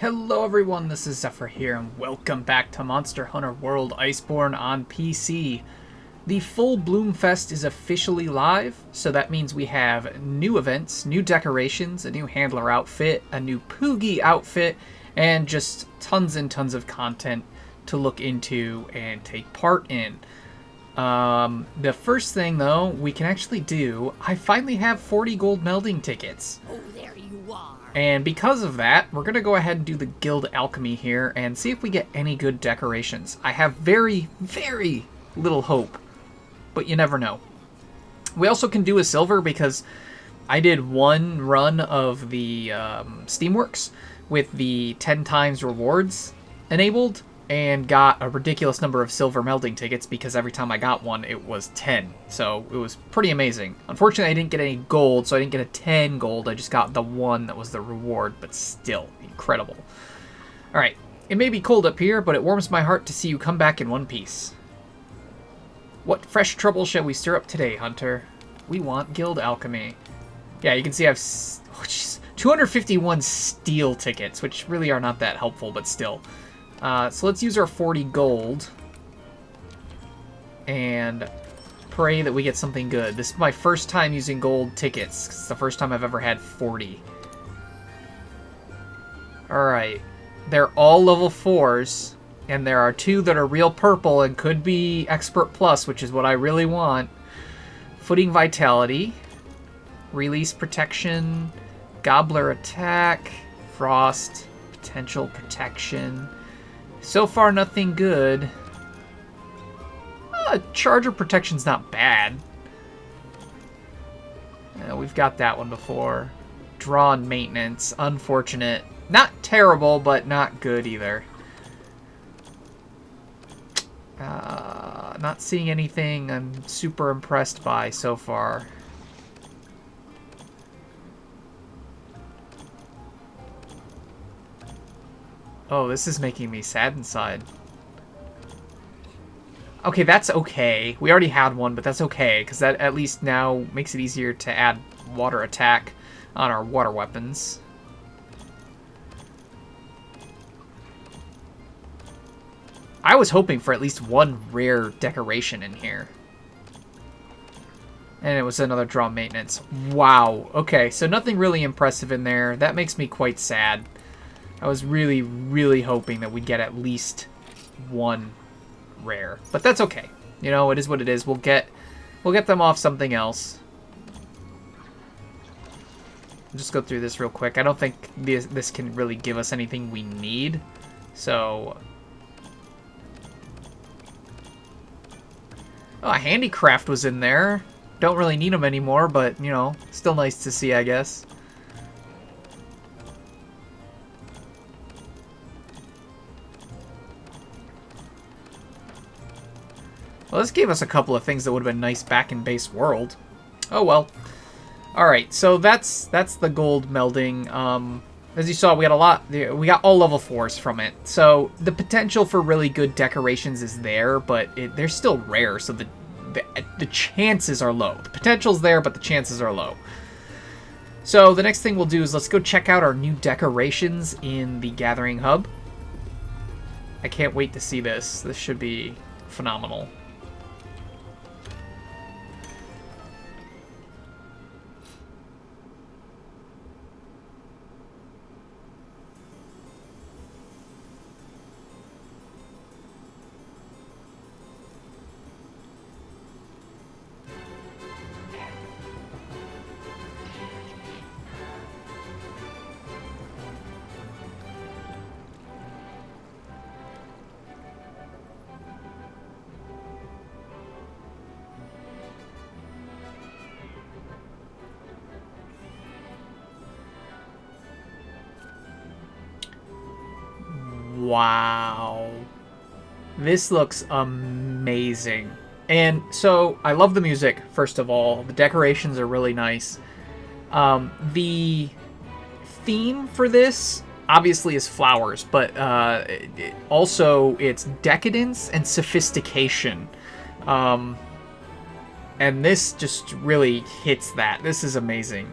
Hello everyone, this is Xephyr here, and welcome back to Monster Hunter World Iceborne on PC. The full Bloomfest is officially live, so that means we have new events, new decorations, a new handler outfit, a new Poogie outfit, and just tons and tons of content to look into and take part in. The first thing, though, we can actually do, I finally have 40 gold melding tickets. Oh, there you are. And because of that, we're going to go ahead and do the guild alchemy here and see if we get any good decorations. I have very, very little hope, but you never know. We also can do a silver because I did one run of the Steamworks with the 10 times rewards enabled and got a ridiculous number of silver melding tickets because every time I got one, it was 10. So it was pretty amazing. Unfortunately, I didn't get any gold, so I didn't get a 10 gold. I just got the one that was the reward, but still incredible. All right, it may be cold up here, but it warms my heart to see you come back in one piece. What fresh trouble shall we stir up today, Hunter? We want guild alchemy. Yeah, you can see I have 251 steel tickets, which really are not that helpful, but still. So let's use our 40 gold and pray that we get something good. This is my first time using gold tickets. It's the first time I've ever had 40. Alright. They're all level 4s, and there are 2 that are real purple and could be Expert Plus, which is what I really want. Footing Vitality, Release Protection, Gobbler Attack, Frost, Potential Protection. So far, nothing good. Charger protection's not bad. We've got that one before. Drawn maintenance, unfortunate. Not terrible, but not good either. Not seeing anything I'm super impressed by so far. Oh, this is making me sad inside. Okay, that's okay. We already had one, but that's okay, because that at least now makes it easier to add water attack on our water weapons. I was hoping for at least one rare decoration in here. And it was another draw maintenance. Wow. Okay, so nothing really impressive in there. That makes me quite sad. I was really, really hoping that we'd get at least one rare, but that's okay. You know, it is what it is. We'll get them off something else. I'll just go through this real quick. I don't think this can really give us anything we need. So, oh, a handicraft was in there. Don't really need them anymore, but you know, still nice to see, I guess. Well, this gave us a couple of things that would have been nice back in base world. Oh well. Alright, so that's the gold melding. As you saw, we got a lot. We got all level 4s from it. So the potential for really good decorations is there, but they're still rare, so the chances are low. The potential's there, but the chances are low. So the next thing we'll do is let's go check out our new decorations in the Gathering Hub. I can't wait to see this. This should be phenomenal. Wow. This looks amazing. And so, I love the music, first of all. The decorations are really nice. The theme for this, obviously, is flowers, but also it's decadence and sophistication. And this just really hits that. This is amazing.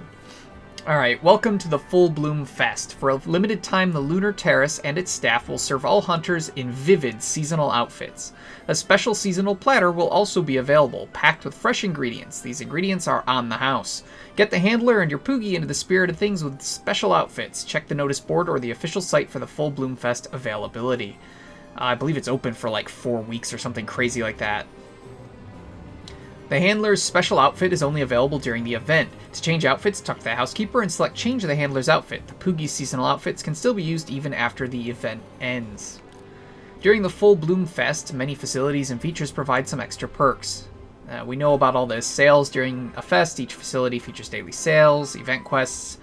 Alright, welcome to the Full Bloom Fest. For a limited time, the Lunar Terrace and its staff will serve all hunters in vivid seasonal outfits. A special seasonal platter will also be available, packed with fresh ingredients. These ingredients are on the house. Get the handler and your Poogie into the spirit of things with special outfits. Check the notice board or the official site for the Full Bloom Fest availability. I believe it's open for like 4 weeks or something crazy like that. The handler's special outfit is only available during the event. To change outfits, talk to the housekeeper and select change the handler's outfit. The Poogie's seasonal outfits can still be used even after the event ends. During the Full Bloom Fest, many facilities and features provide some extra perks. We know about all the sales during a fest. Each facility features daily sales, event quests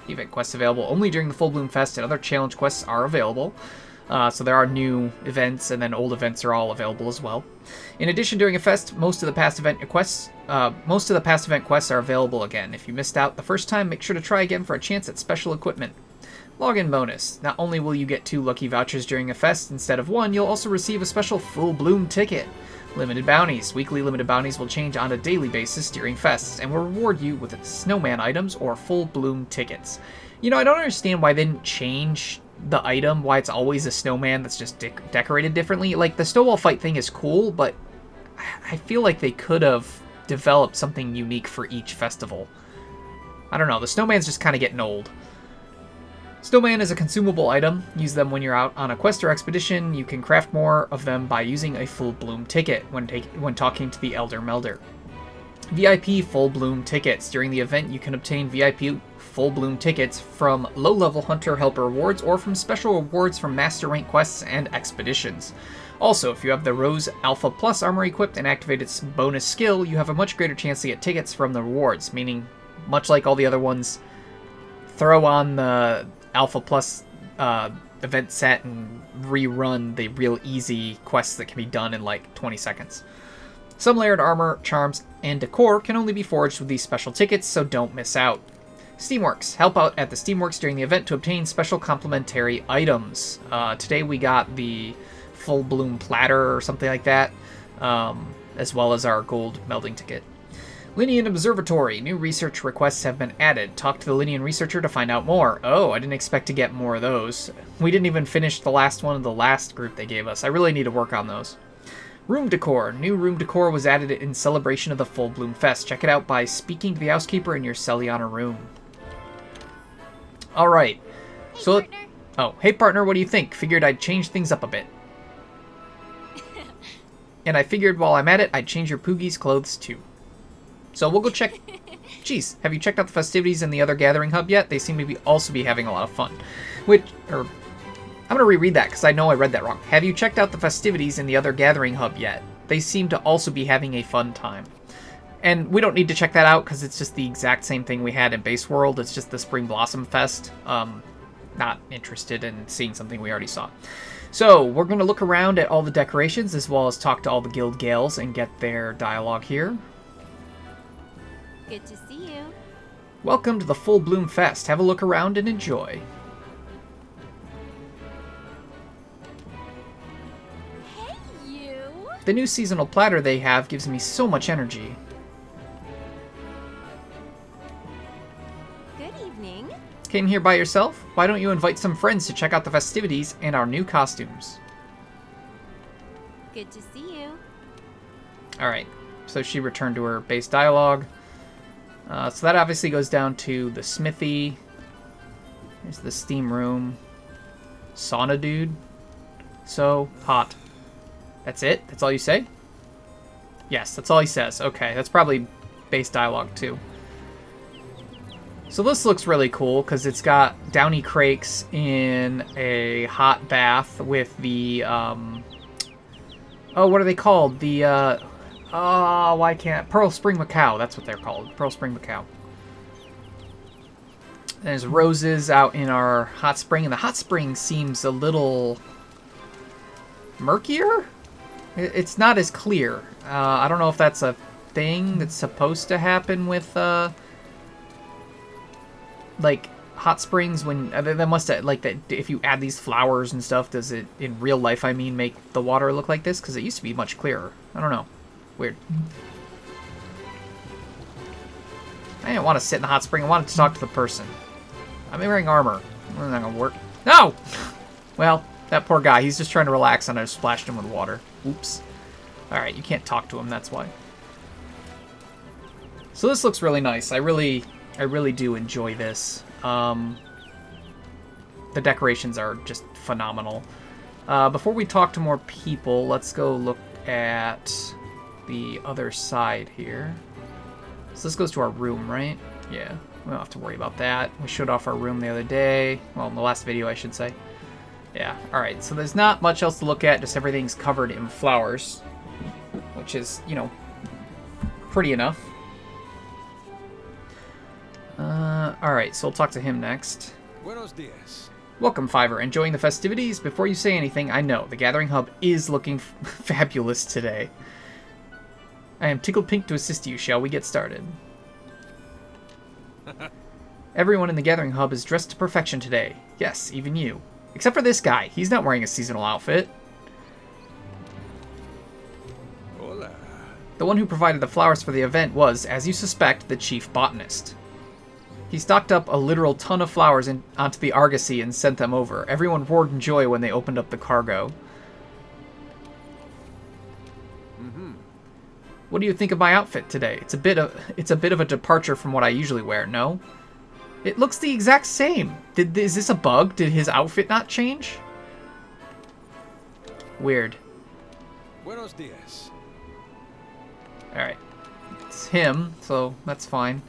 available only during the Full Bloom Fest, and other challenge quests are available. So there are new events, and then old events are all available as well. In addition, during a fest, most of the past event quests are available again. If you missed out the first time, make sure to try again for a chance at special equipment. Login bonus. Not only will you get 2 lucky vouchers during a fest instead of 1, you'll also receive a special Full Bloom ticket. Limited bounties. Weekly limited bounties will change on a daily basis during fests and will reward you with snowman items or Full Bloom tickets. You know, I don't understand why they didn't change the item, why it's always a snowman that's just decorated differently. Like, the snowball fight thing is cool, but I feel like they could have developed something unique for each festival. I don't know, the snowman's just kind of getting old. Snowman is a consumable item. Use them when you're out on a quest or expedition. You can craft more of them by using a Full Bloom ticket when talking to the Elder Melder. VIP Full Bloom tickets. During the event, you can obtain VIP Full Bloom tickets from low-level Hunter Helper rewards or from special rewards from Master Rank quests and expeditions. Also, if you have the Rose Alpha Plus armor equipped and activate its bonus skill, you have a much greater chance to get tickets from the rewards, meaning, much like all the other ones, throw on the Alpha Plus event set and rerun the real easy quests that can be done in like 20 seconds. Some layered armor, charms, and decor can only be forged with these special tickets, so don't miss out. Steamworks. Help out at the Steamworks during the event to obtain special complimentary items. Today we got the Full Bloom platter or something like that, as well as our gold melding ticket. Linian Observatory. New research requests have been added. Talk to the Linian researcher to find out more. Oh, I didn't expect to get more of those. We didn't even finish the last one of the last group they gave us. I really need to work on those. Room decor. New room decor was added in celebration of the Full Bloom Fest. Check it out by speaking to the housekeeper in your Seliana room. Alright. Hey, So, partner. oh, hey partner, what do you think? Figured I'd change things up a bit. And I figured while I'm at it, I'd change your Poogie's clothes too. So we'll go check. Jeez, have you checked out the festivities in the other Gathering Hub yet? They seem to also be having a lot of fun. I'm going to reread that because I know I read that wrong. Have you checked out the festivities in the other Gathering Hub yet? They seem to also be having a fun time. And we don't need to check that out because it's just the exact same thing we had in Base World. It's just the Spring Blossom Fest. Not interested in seeing something we already saw. So we're going to look around at all the decorations as well as talk to all the guild gales and get their dialogue here. Good to see you. Welcome to the Full Bloom Fest. Have a look around and enjoy. Hey, you. The new seasonal platter they have gives me so much energy. Good evening. Came here by yourself? Why don't you invite some friends to check out the festivities and our new costumes? Good to see you. Alright, so she returned to her base dialogue. So that obviously goes down to the smithy. There's the steam room. Sauna dude. So hot. That's it? That's all you say? Yes, that's all he says. Okay, that's probably base dialogue too. So this looks really cool because it's got Downy Crakes in a hot bath with the, oh, what are they called? The, why can't... Pearl Spring Macau, that's what they're called. Pearl Spring Macau. There's roses out in our hot spring, and the hot spring seems a little murkier? It's not as clear. I don't know if that's a thing that's supposed to happen with, like, hot springs when... That must have, like, that if you add these flowers and stuff, does it, in real life, I mean, make the water look like this? Because it used to be much clearer. I don't know. Weird. I didn't want to sit in the hot spring. I wanted to talk to the person. I'm wearing armor. That's not gonna work. No! Well, that poor guy. He's just trying to relax and I just splashed him with water. Oops. Alright, you can't talk to him, that's why. So this looks really nice. I really do enjoy this. The decorations are just phenomenal. Before we talk to more people, let's go look at the other side here. So this goes to our room, right? Yeah, we don't have to worry about that. We showed off our room the other day. Well, in the last video, I should say. Yeah, alright, so there's not much else to look at, just everything's covered in flowers. Which is, you know, pretty enough. Alright, so we'll talk to him next. Buenos dias. Welcome, Fiverr. Enjoying the festivities? Before you say anything, I know, the Gathering Hub is looking fabulous today. I am tickled pink to assist you. Shall we get started? Everyone in the Gathering Hub is dressed to perfection today. Yes, even you. Except for this guy. He's not wearing a seasonal outfit. Hola. The one who provided the flowers for the event was, as you suspect, the chief botanist. He stocked up a literal ton of flowers onto the Argosy and sent them over. Everyone roared in joy when they opened up the cargo. What do you think of my outfit today? It's a bit of a departure from what I usually wear, no? It looks the exact same. Is this a bug? Did his outfit not change? Weird. Buenos dias. Alright. It's him, so that's fine.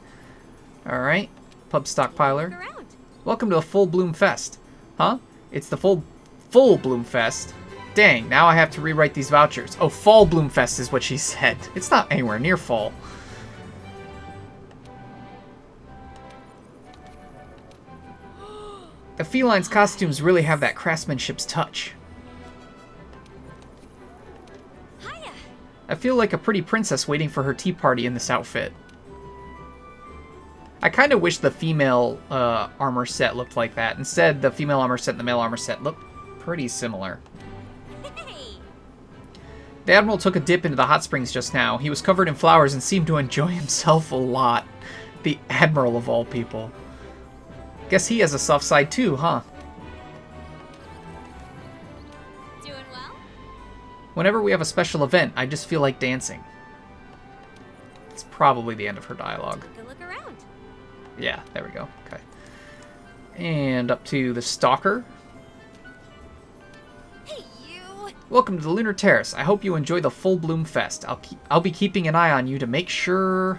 Alright. Pub stockpiler. Around. Welcome to the Full Bloom Fest. Huh? It's the Full Bloom Fest. Dang, now I have to rewrite these vouchers. Oh, Fall Bloom Fest is what she said. It's not anywhere near fall. The feline's costumes really have that craftsmanship's touch. Hiya. I feel like a pretty princess waiting for her tea party in this outfit. I kind of wish the female armor set looked like that. Instead, the female armor set and the male armor set look pretty similar. Hey. The Admiral took a dip into the hot springs just now. He was covered in flowers and seemed to enjoy himself a lot. The Admiral of all people. Guess he has a soft side too, huh? Doing well? Whenever we have a special event, I just feel like dancing. It's probably the end of her dialogue. Take a look around. Yeah, there we go. Okay. And up to the Stalker. Hey, you. Welcome to the Lunar Terrace. I hope you enjoy the Full Bloom Fest. I'll be keeping an eye on you to make sure.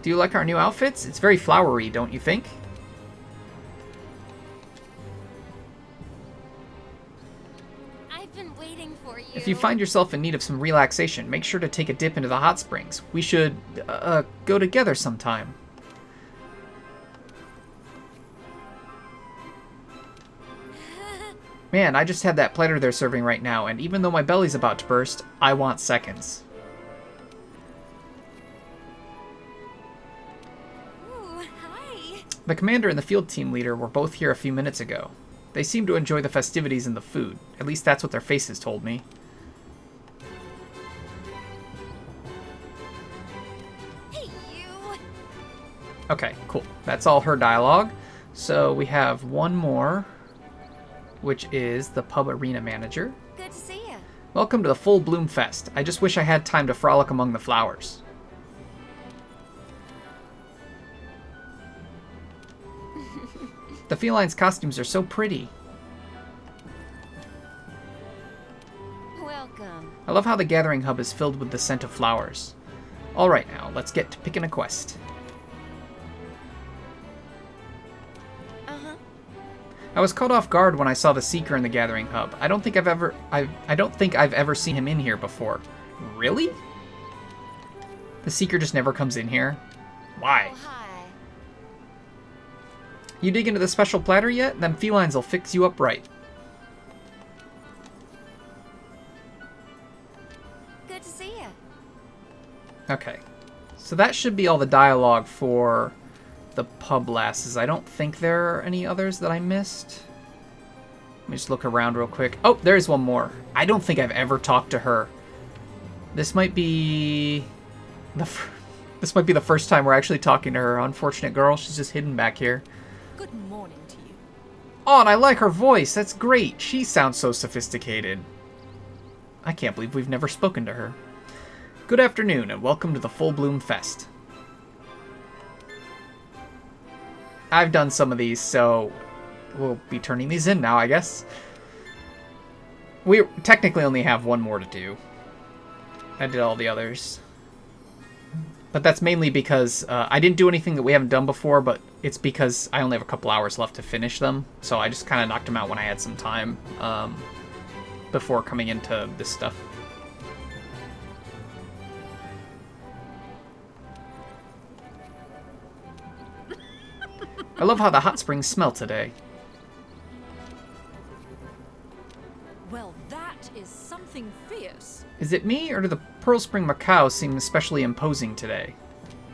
Do you like our new outfits? It's very flowery, don't you think? I've been waiting for you. If you find yourself in need of some relaxation, make sure to take a dip into the hot springs. We should go together sometime. Man, I just had that platter they're serving right now, and even though my belly's about to burst, I want seconds. Ooh, hi. The commander and the field team leader were both here a few minutes ago. They seem to enjoy the festivities and the food. At least that's what their faces told me. Hey, you. Okay, cool. That's all her dialogue. So we have one more, which is the pub arena manager. Good to see you. Welcome to the Full Bloom Fest. I just wish I had time to frolic among the flowers. The feline's costumes are so pretty. Welcome. I love how the Gathering Hub is filled with the scent of flowers. Alright now, let's get to picking a quest. Uh-huh. I was caught off guard when I saw the Seeker in the Gathering Hub. I don't think I've ever seen him in here before. Really? The Seeker just never comes in here? Why? Oh, hi. You dig into the special platter yet? Them felines will fix you up right. Good to see you. Okay. So that should be all the dialogue for the pub lasses. I don't think there are any others that I missed. Let me just look around real quick. Oh, there's one more. I don't think I've ever talked to her. This might be this might be the first time we're actually talking to her. Unfortunate girl, she's just hidden back here. Good morning to you. Oh, and I like her voice. That's great. She sounds so sophisticated. I can't believe we've never spoken to her. Good afternoon, and welcome to the Full Bloom Fest. I've done some of these, so we'll be turning these in now, I guess. We technically only have one more to do. I did all the others. But that's mainly because I didn't do anything that we haven't done before, but it's because I only have a couple hours left to finish them. So I just kind of knocked them out when I had some time before coming into this stuff. I love how the hot springs smell today. Well, that is something fierce. Is it me, or do the Pearl Spring Macau seem especially imposing today?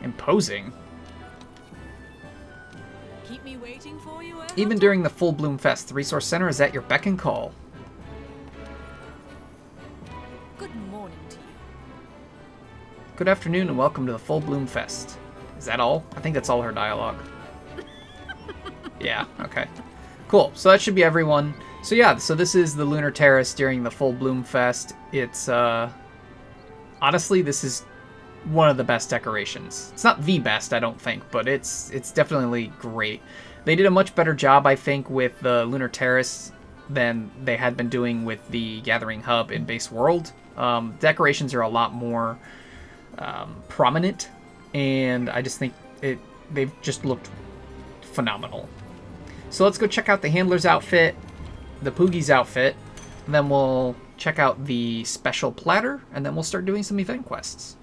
Imposing? Keep me waiting for you, Even during the Full Bloom Fest, the Resource Center is at your beck and call. Good morning to you. Good afternoon and welcome to the Full Bloom Fest. Is that all? I think that's all her dialogue. Yeah, okay. Cool, so that should be everyone. So yeah, so this is the Lunar Terrace during the Full Bloom Fest. It's, honestly, this is one of the best decorations. It's not the best, I don't think, but it's definitely great. They did a much better job, I think, with the Lunar Terrace than they had been doing with the Gathering Hub in Base World. Decorations are a lot more prominent, and I just think they've just looked phenomenal. So let's go check out the Handler's outfit, the Poogie's outfit, and then we'll check out the Special Platter, and then we'll start doing some event quests.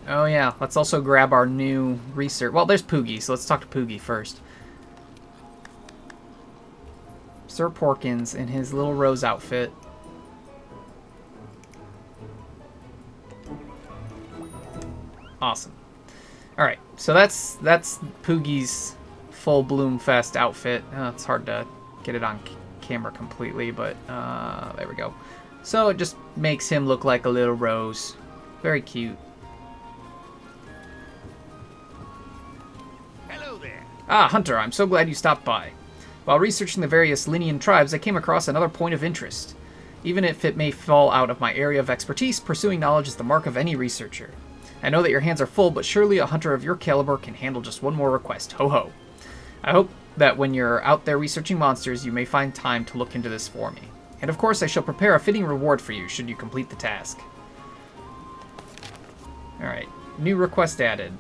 Oh yeah, let's also grab our new research. Well, there's Poogie, so let's talk to Poogie first. Sir Porkins in his little rose outfit. Awesome. All right, so that's Poogie's Full Bloom Fest outfit. It's hard to get it on camera completely, but there we go. So it just makes him look like a little rose. Very cute. Hello there. Ah, Hunter, I'm so glad you stopped by. While researching the various Linian tribes, I came across another point of interest. Even if it may fall out of my area of expertise, pursuing knowledge is the mark of any researcher. I know that your hands are full, but surely a hunter of your caliber can handle just one more request. Ho ho. I hope that when you're out there researching monsters, you may find time to look into this for me. And of course, I shall prepare a fitting reward for you should you complete the task. Alright, new request added.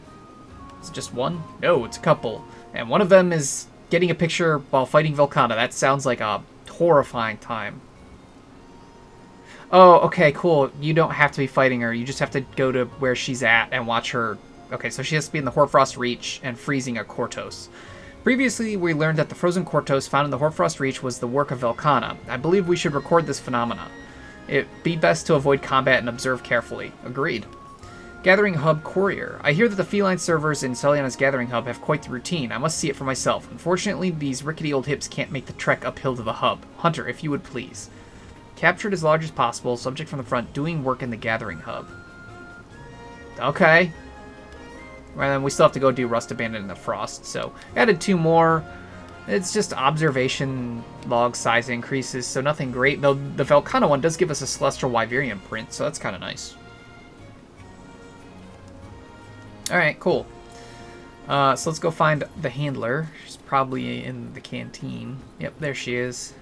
Is it just one? No, it's a couple. And one of them is getting a picture while fighting Velkhana. That sounds like a horrifying time. Oh, okay, cool. You don't have to be fighting her. You just have to go to where she's at and watch her. Okay, so she has to be in the Hoarfrost Reach and freezing a Kortos. Previously, we learned that the frozen Kortos found in the Hoarfrost Reach was the work of Velkhana. I believe we should record this phenomena. It'd be best to avoid combat and observe carefully. Agreed. Gathering Hub Courier. I hear that the feline servers in Seliana's Gathering Hub have quite the routine. I must see it for myself. Unfortunately, these rickety old hips can't make the trek uphill to the hub. Hunter, if you would please. Captured as large as possible, subject from the front, doing work in the Gathering Hub. Okay. Well, then we still have to go do Rust Abandoned in the Frost, so added 2 more. It's just observation log size increases, so nothing great, though the Velkhana one does give us a Celestial Wyverian print, so that's kind of nice. Alright, cool. So let's go find the Handler. She's probably in the canteen. Yep, there she is.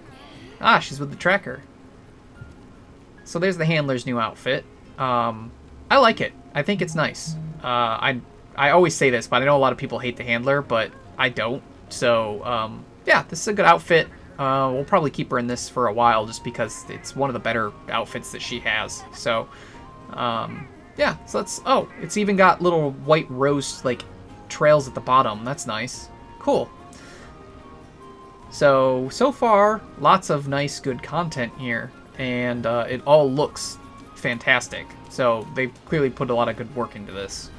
Ah, she's with the tracker. So there's the Handler's new outfit. I like it. I think it's nice. I always say this, but I know a lot of people hate the Handler, but I don't. So, yeah, this is a good outfit. We'll probably keep her in this for a while just because it's one of the better outfits that she has. So, yeah, so let's... Oh, it's even got little white rose, like, trails at the bottom. That's nice. Cool. So far, lots of nice, good content here. And it all looks fantastic. So they've clearly put a lot of good work into this.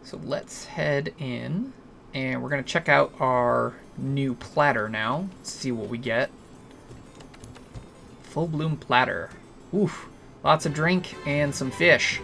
So let's head in, and we're going to check out our new platter now. See what we get. Full bloom platter. Oof. Lots of drink and some fish.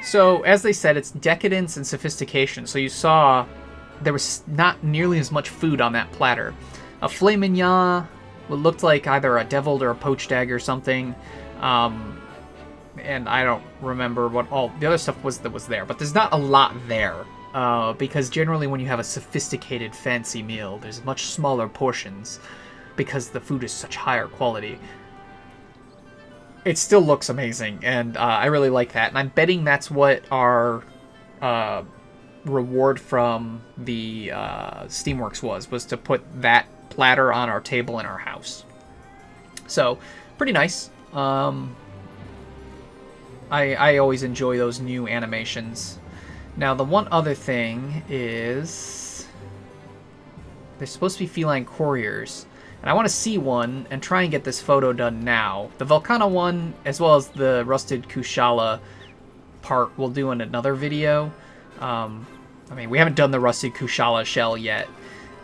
So, as they said, it's decadence and sophistication. So you saw there was not nearly as much food on that platter. A filet mignon, what looked like either a deviled or a poached egg or something. And I don't remember what all the other stuff was that was there. But there's not a lot there. Because generally when you have a sophisticated fancy meal, there's much smaller portions because the food is such higher quality. It still looks amazing, and I really like that. And I'm betting that's what our reward from the Steamworks was to put that platter on our table in our house. So, pretty nice. I always enjoy those new animations. Now, the one other thing is there's supposed to be feline couriers. And I want to see one and try and get this photo done now. The Volcano one, as well as the Rusted Kushala part, we'll do in another video. I mean, we haven't done the Rusted Kushala shell yet.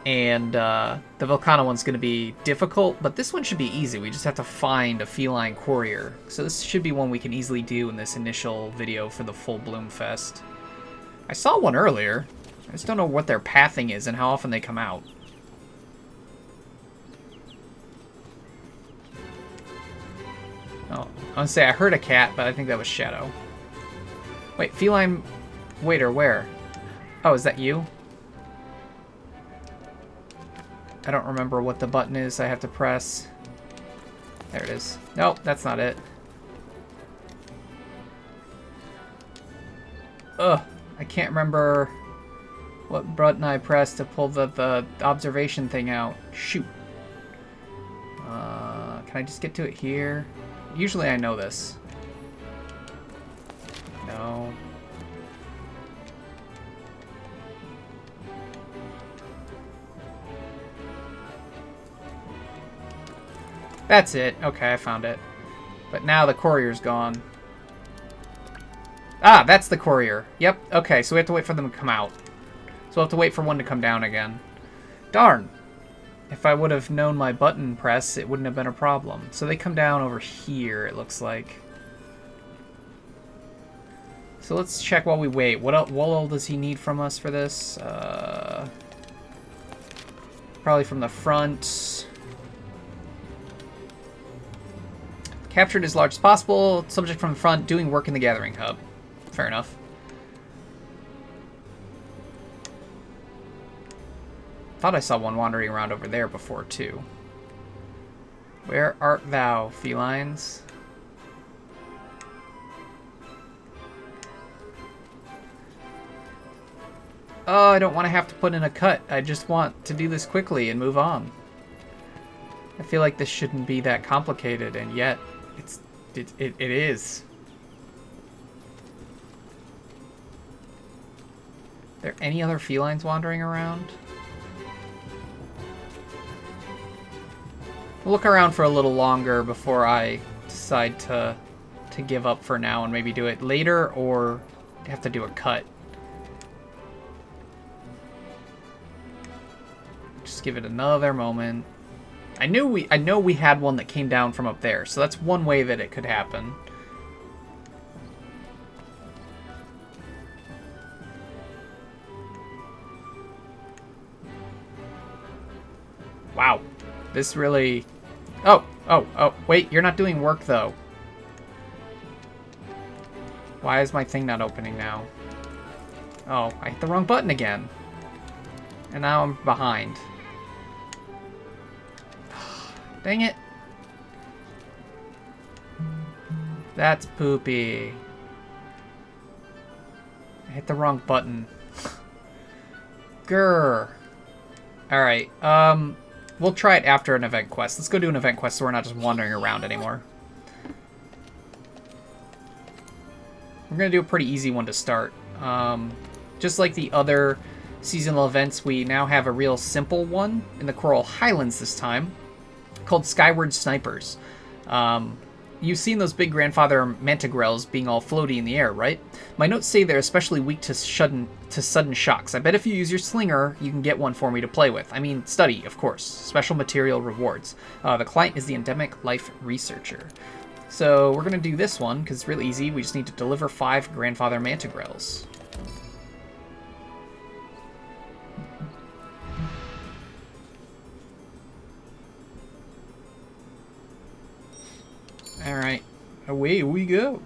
And the Volcano one's going to be difficult, but this one should be easy. We just have to find a feline courier. So this should be one we can easily do in this initial video for the Full Bloom Fest. I saw one earlier. I just don't know what their pathing is and how often they come out. Oh, I want to say I heard a cat, but I think that was Shadow. Wait, feline waiter, where? Oh, is that you? I don't remember what the button is I have to press. There it is. Nope, that's not it. Ugh, I can't remember what button I pressed to pull the observation thing out. Shoot. Can I just get to it here? Usually I know this. No. That's it. Okay, I found it. But now the courier's gone. Ah, that's the courier. Yep, okay, so we have to wait for them to come out. So we'll have to wait for one to come down again. Darn. If I would have known my button press, it wouldn't have been a problem. So they come down over here, it looks like. So let's check while we wait. What all does he need from us for this? Probably from the front. Captured as large as possible. Subject from the front, doing work in the Gathering Hub. Fair enough. Thought I saw one wandering around over there before, too. Where art thou, felines? Oh, I don't want to have to put in a cut. I just want to do this quickly and move on. I feel like this shouldn't be that complicated, and yet it is. Are there any other felines wandering around? We'll look around for a little longer before I decide to give up for now and maybe do it later or have to do a cut. Just give it another moment. I know we had one that came down from up there, so that's one way that it could happen. Wow. This really... Oh, wait, you're not doing work, though. Why is my thing not opening now? Oh, I hit the wrong button again. And now I'm behind. Dang it. That's poopy. I hit the wrong button. Grr. Alright, we'll try it after an event quest. Let's go do an event quest so we're not just wandering around anymore. We're going to do a pretty easy one to start. Just like the other seasonal events, we now have a real simple one in the Coral Highlands this time, called Skyward Snipers. You've seen those big grandfather mantigrels being all floaty in the air, right? My notes say they're especially weak to sudden shocks. I bet if you use your slinger, you can get one for me to play with. I mean, study, of course. Special material rewards. The client is the Endemic Life Researcher. So we're going to do this one, because it's really easy. We just need to deliver 5 grandfather mantigrels. Alright, away we go.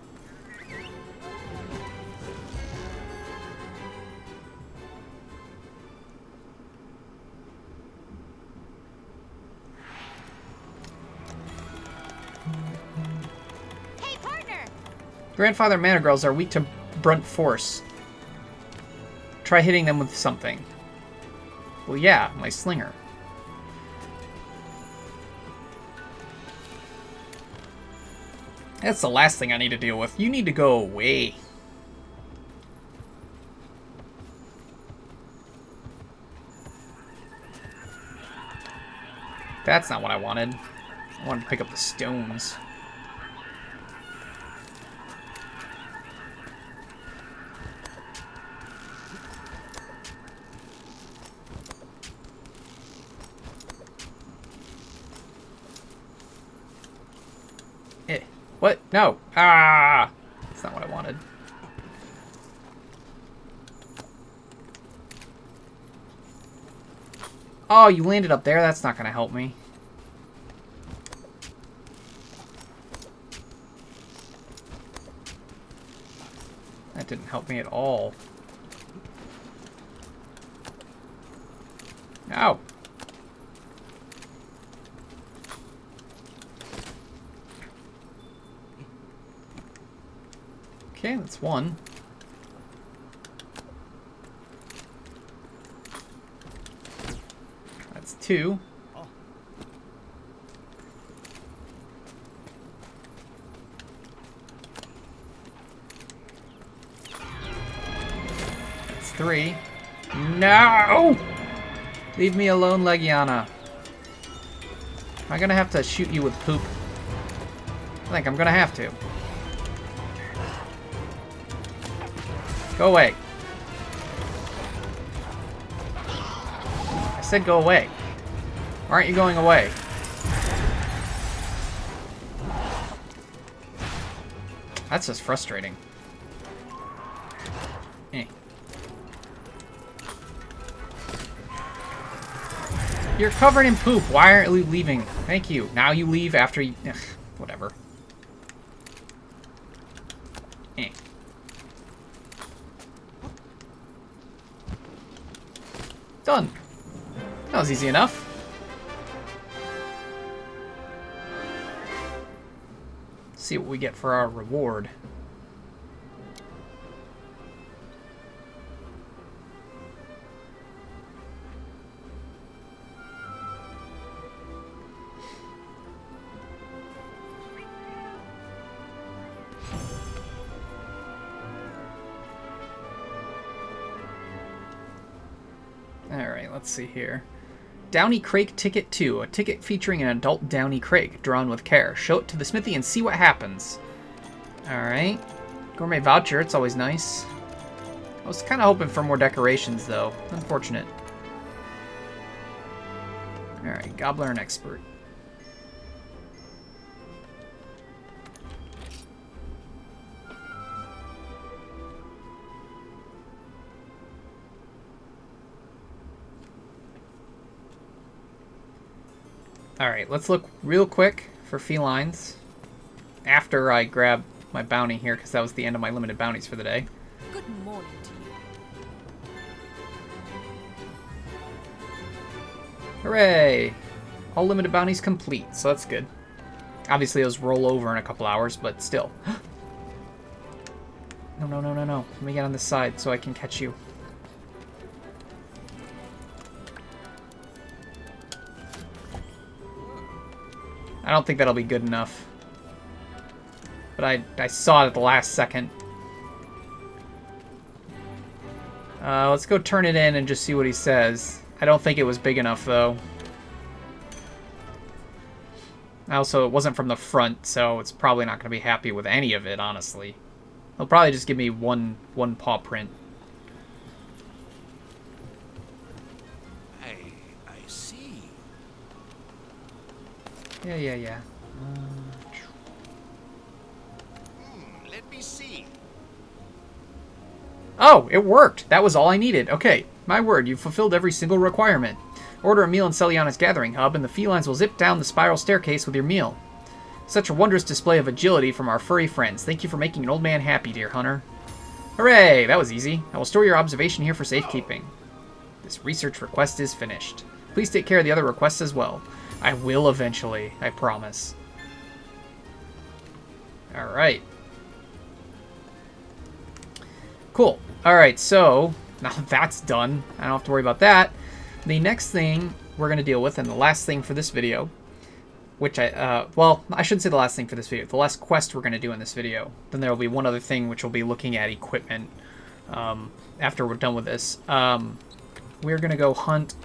Hey, partner! Grandfather mantigrels are weak to brunt force. Try hitting them with something. Well, yeah, my slinger. That's the last thing I need to deal with. You need to go away. That's not what I wanted. I wanted to pick up the stones. What? No. Ah! That's not what I wanted. Oh, you landed up there? That's not going to help me. That didn't help me at all. Ow. Okay, that's one. That's two. That's 3. No! Leave me alone, Legiana. Am I gonna have to shoot you with poop? I think I'm gonna have to. Go away. I said go away. Why aren't you going away? That's just frustrating. Eh. You're covered in poop. Why aren't you leaving? Thank you. Now you leave after you... Ugh, whatever. Eh. Done. That was easy enough. Let's see what we get for our reward. Let's see here. Downy Crake Ticket 2. A ticket featuring an adult Downy Crake, drawn with care. Show it to the smithy and see what happens. Alright. Gourmet voucher, it's always nice. I was kind of hoping for more decorations, though. Unfortunate. Alright, Gobbler and Expert. Alright, let's look real quick for felines after I grab my bounty here, because that was the end of my limited bounties for the day. Good morning to you. Hooray! All limited bounties complete, so that's good. Obviously those roll over in a couple hours, but still. No, no, no, no, no. Let me get on this side so I can catch you. I don't think that'll be good enough. But I saw it at the last second. Let's go turn it in and just see what he says. I don't think it was big enough, though. Also, it wasn't from the front, so it's probably not going to be happy with any of it, honestly. He'll probably just give me one paw print. I see. Yeah. Let me see. Oh, it worked. That was all I needed. Okay, my word, you've fulfilled every single requirement. Order a meal in Seliana's Gathering Hub, and the felines will zip down the spiral staircase with your meal. Such a wondrous display of agility from our furry friends. Thank you for making an old man happy, dear hunter. Hooray! That was easy. I will store your observation here for safekeeping. This research request is finished. Please take care of the other requests as well. I will eventually, I promise. Alright. Cool. Alright, so now that's done. I don't have to worry about that. The next thing we're going to deal with, and the last thing for this video, which well, I shouldn't say the last thing for this video, the last quest we're going to do in this video. Then there will be one other thing, which will be looking at equipment after we're done with this. We're going to go hunt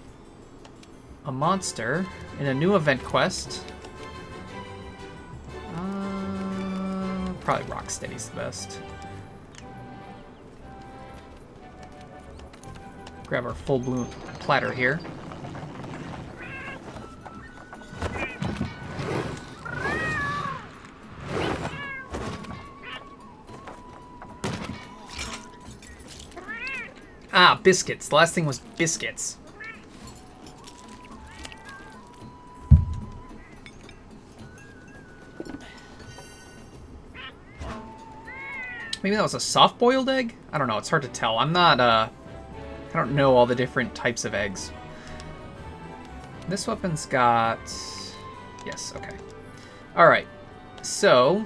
a monster in a new event quest. Probably Rocksteady's the best. Grab our full bloom platter here. Ah, biscuits. The last thing was biscuits. Maybe that was a soft-boiled egg? I don't know. It's hard to tell. I'm not, I don't know all the different types of eggs. This weapon's got... Yes, okay. Alright. So,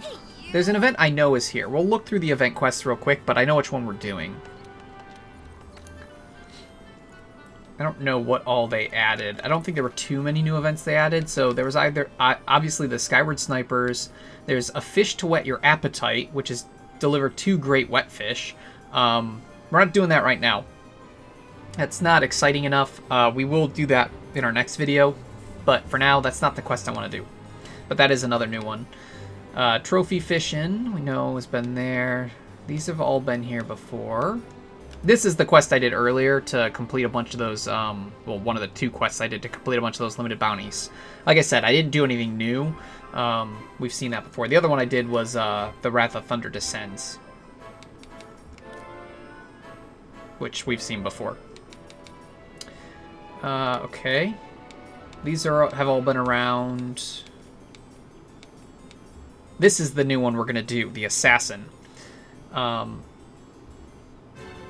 there's an event I know is here. We'll look through the event quests real quick, but I know which one we're doing. I don't know what all they added. I don't think there were too many new events they added. So there was either, obviously, the Skyward Snipers. There's a fish to whet your appetite, which is deliver 2 great wet fish. We're not doing that right now. That's not exciting enough. We will do that in our next video. But for now, that's not the quest I want to do. But that is another new one. Trophy fishing, we know has been there. These have all been here before. This is the quest I did earlier to complete a bunch of those, well, one of the 2 quests I did to complete a bunch of those limited bounties. Like I said, I didn't do anything new. We've seen that before. The other one I did was the Wrath of Thunder Descends, which we've seen before. Okay. These have all been around. This is the new one we're going to do, the Assassin.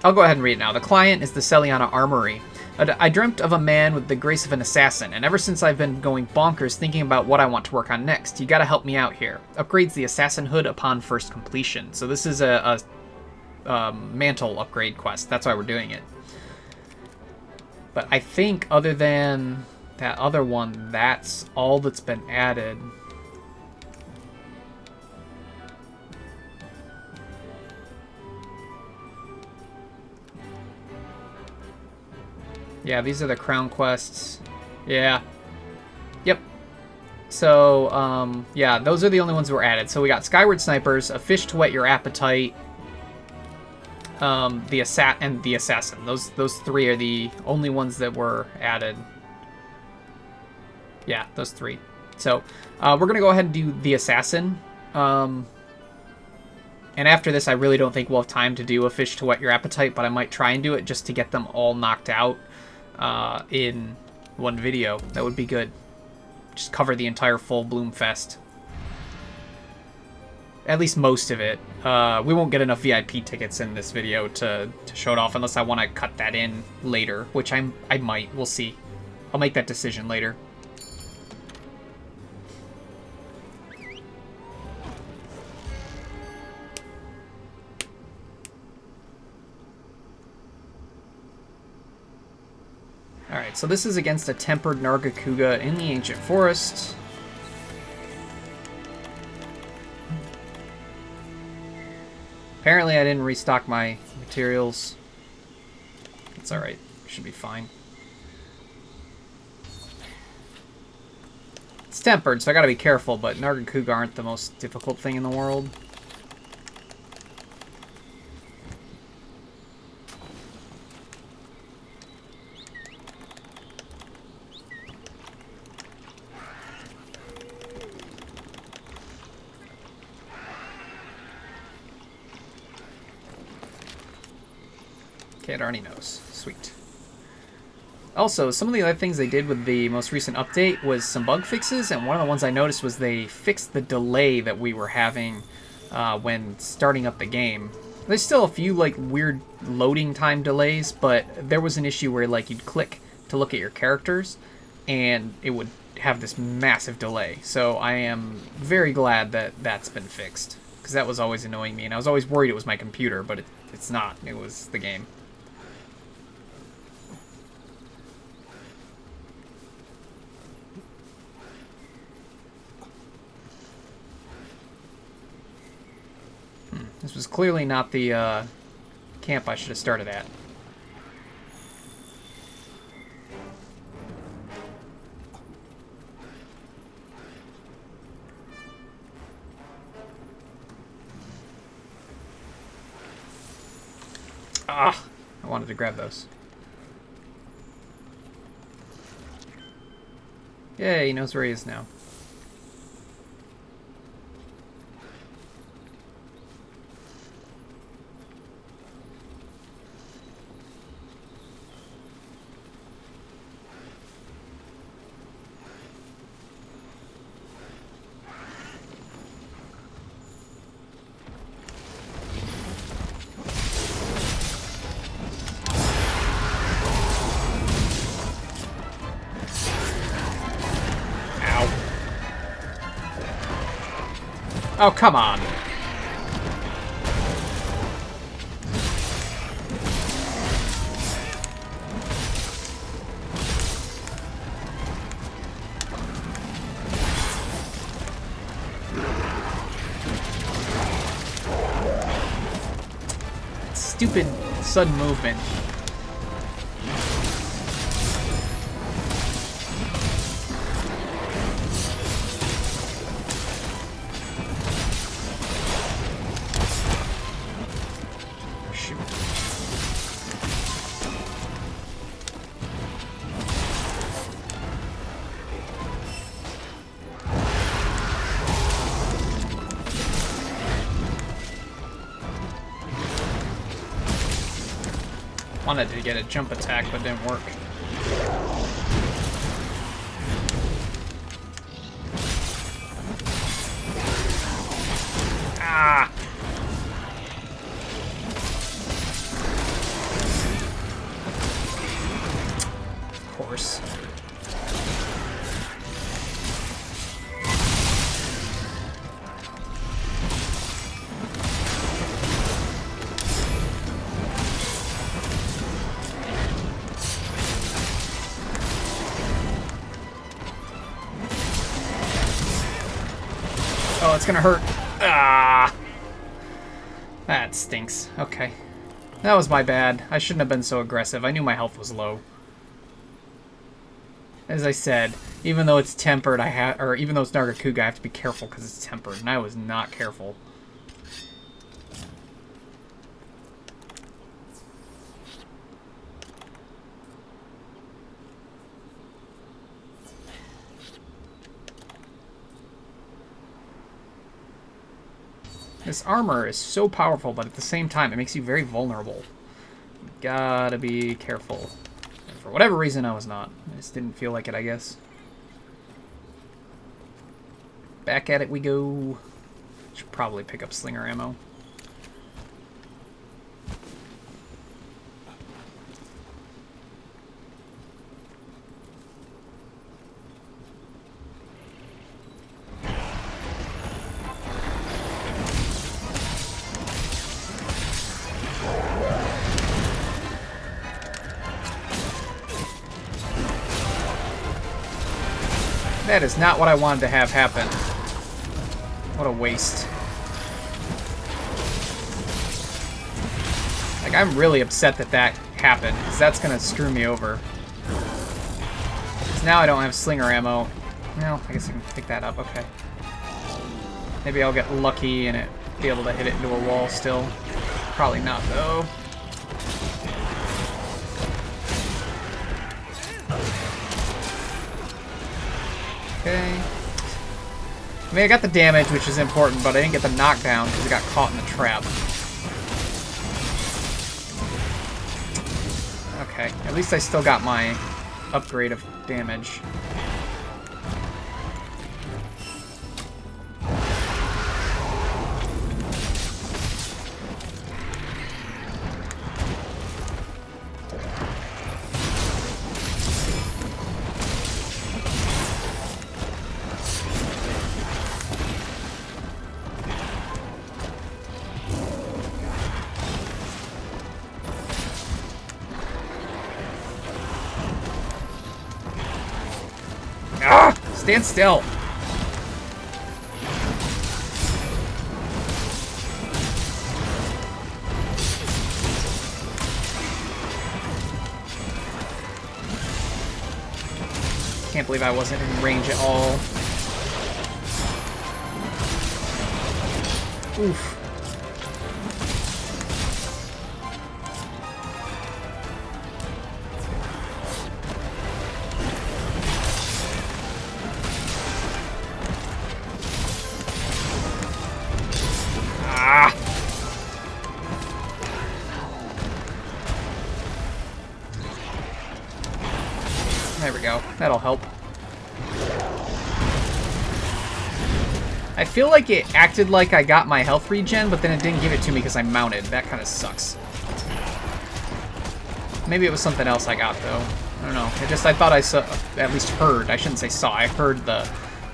I'll go ahead and read it now. The client is the Seliana Armory. I dreamt of a man with the grace of an assassin, and ever since I've been going bonkers thinking about what I want to work on next. You gotta help me out here. Upgrades the assassin hood upon first completion. So this is a mantle upgrade quest. That's why we're doing it. But I think other than that other one, that's all that's been added. Yeah, these are the crown quests. Yeah. Yep. So, yeah, those are the only ones that were added. So we got Skyward Snipers, a fish to whet your appetite, and the Assassin. Those 3 are the only ones that were added. Yeah, those 3. So, we're going to go ahead and do the Assassin. And after this, I really don't think we'll have time to do a fish to whet your appetite, but I might try and do it just to get them all knocked out in one video. That would be good. Just cover the entire full Bloom Fest. At least most of it. We won't get enough VIP tickets in this video to show it off unless I want to cut that in later, which I might. We'll see. I'll make that decision later. Alright, so this is against a tempered Nargacuga in the Ancient Forest. Apparently I didn't restock my materials. It's alright. Should be fine. It's tempered, so I gotta be careful, but Nargacuga aren't the most difficult thing in the world. Okay, it already knows. Sweet. Also, some of the other things they did with the most recent update was some bug fixes, and one of the ones I noticed was they fixed the delay that we were having when starting up the game. There's still a few like weird loading time delays, but there was an issue where like you'd click to look at your characters, and it would have this massive delay. So I am very glad that that's been fixed, because that was always annoying me, and I was always worried it was my computer, but it's not. It was the game. This was clearly not the camp I should have started at. Ah! I wanted to grab those. Yay, he knows where he is now. Oh, come on. Stupid sudden movement. Wanted to get a jump attack, but didn't work. Ah! Of course. Oh, it's gonna hurt. Ah! That stinks. Okay. That was my bad. I shouldn't have been so aggressive. I knew my health was low. As I said, even though it's tempered, even though it's Nargacuga, I have to be careful because it's tempered, and I was not careful. This armor is so powerful, but at the same time, it makes you very vulnerable. You gotta be careful. And for whatever reason, I was not. I just didn't feel like it, I guess. Back at it we go. Should probably pick up slinger ammo. That is not what I wanted to have happen. What a waste. Like, I'm really upset that that happened, because that's going to screw me over. Because now I don't have slinger ammo. Well, I guess I can pick that up. Okay. Maybe I'll get lucky and be able to hit it into a wall still. Probably not, though. Okay. I mean, I got the damage, which is important, but I didn't get the knockdown because I got caught in the trap. Okay, at least I still got my upgrade of damage. Ah! Stand still! Can't believe I wasn't in range at all. Oof. There we go. That'll help. I feel like it acted like I got my health regen, but then it didn't give it to me because I mounted. That kind of sucks. Maybe it was something else I got, though. I don't know. I thought I saw, at least heard. I shouldn't say saw. I heard the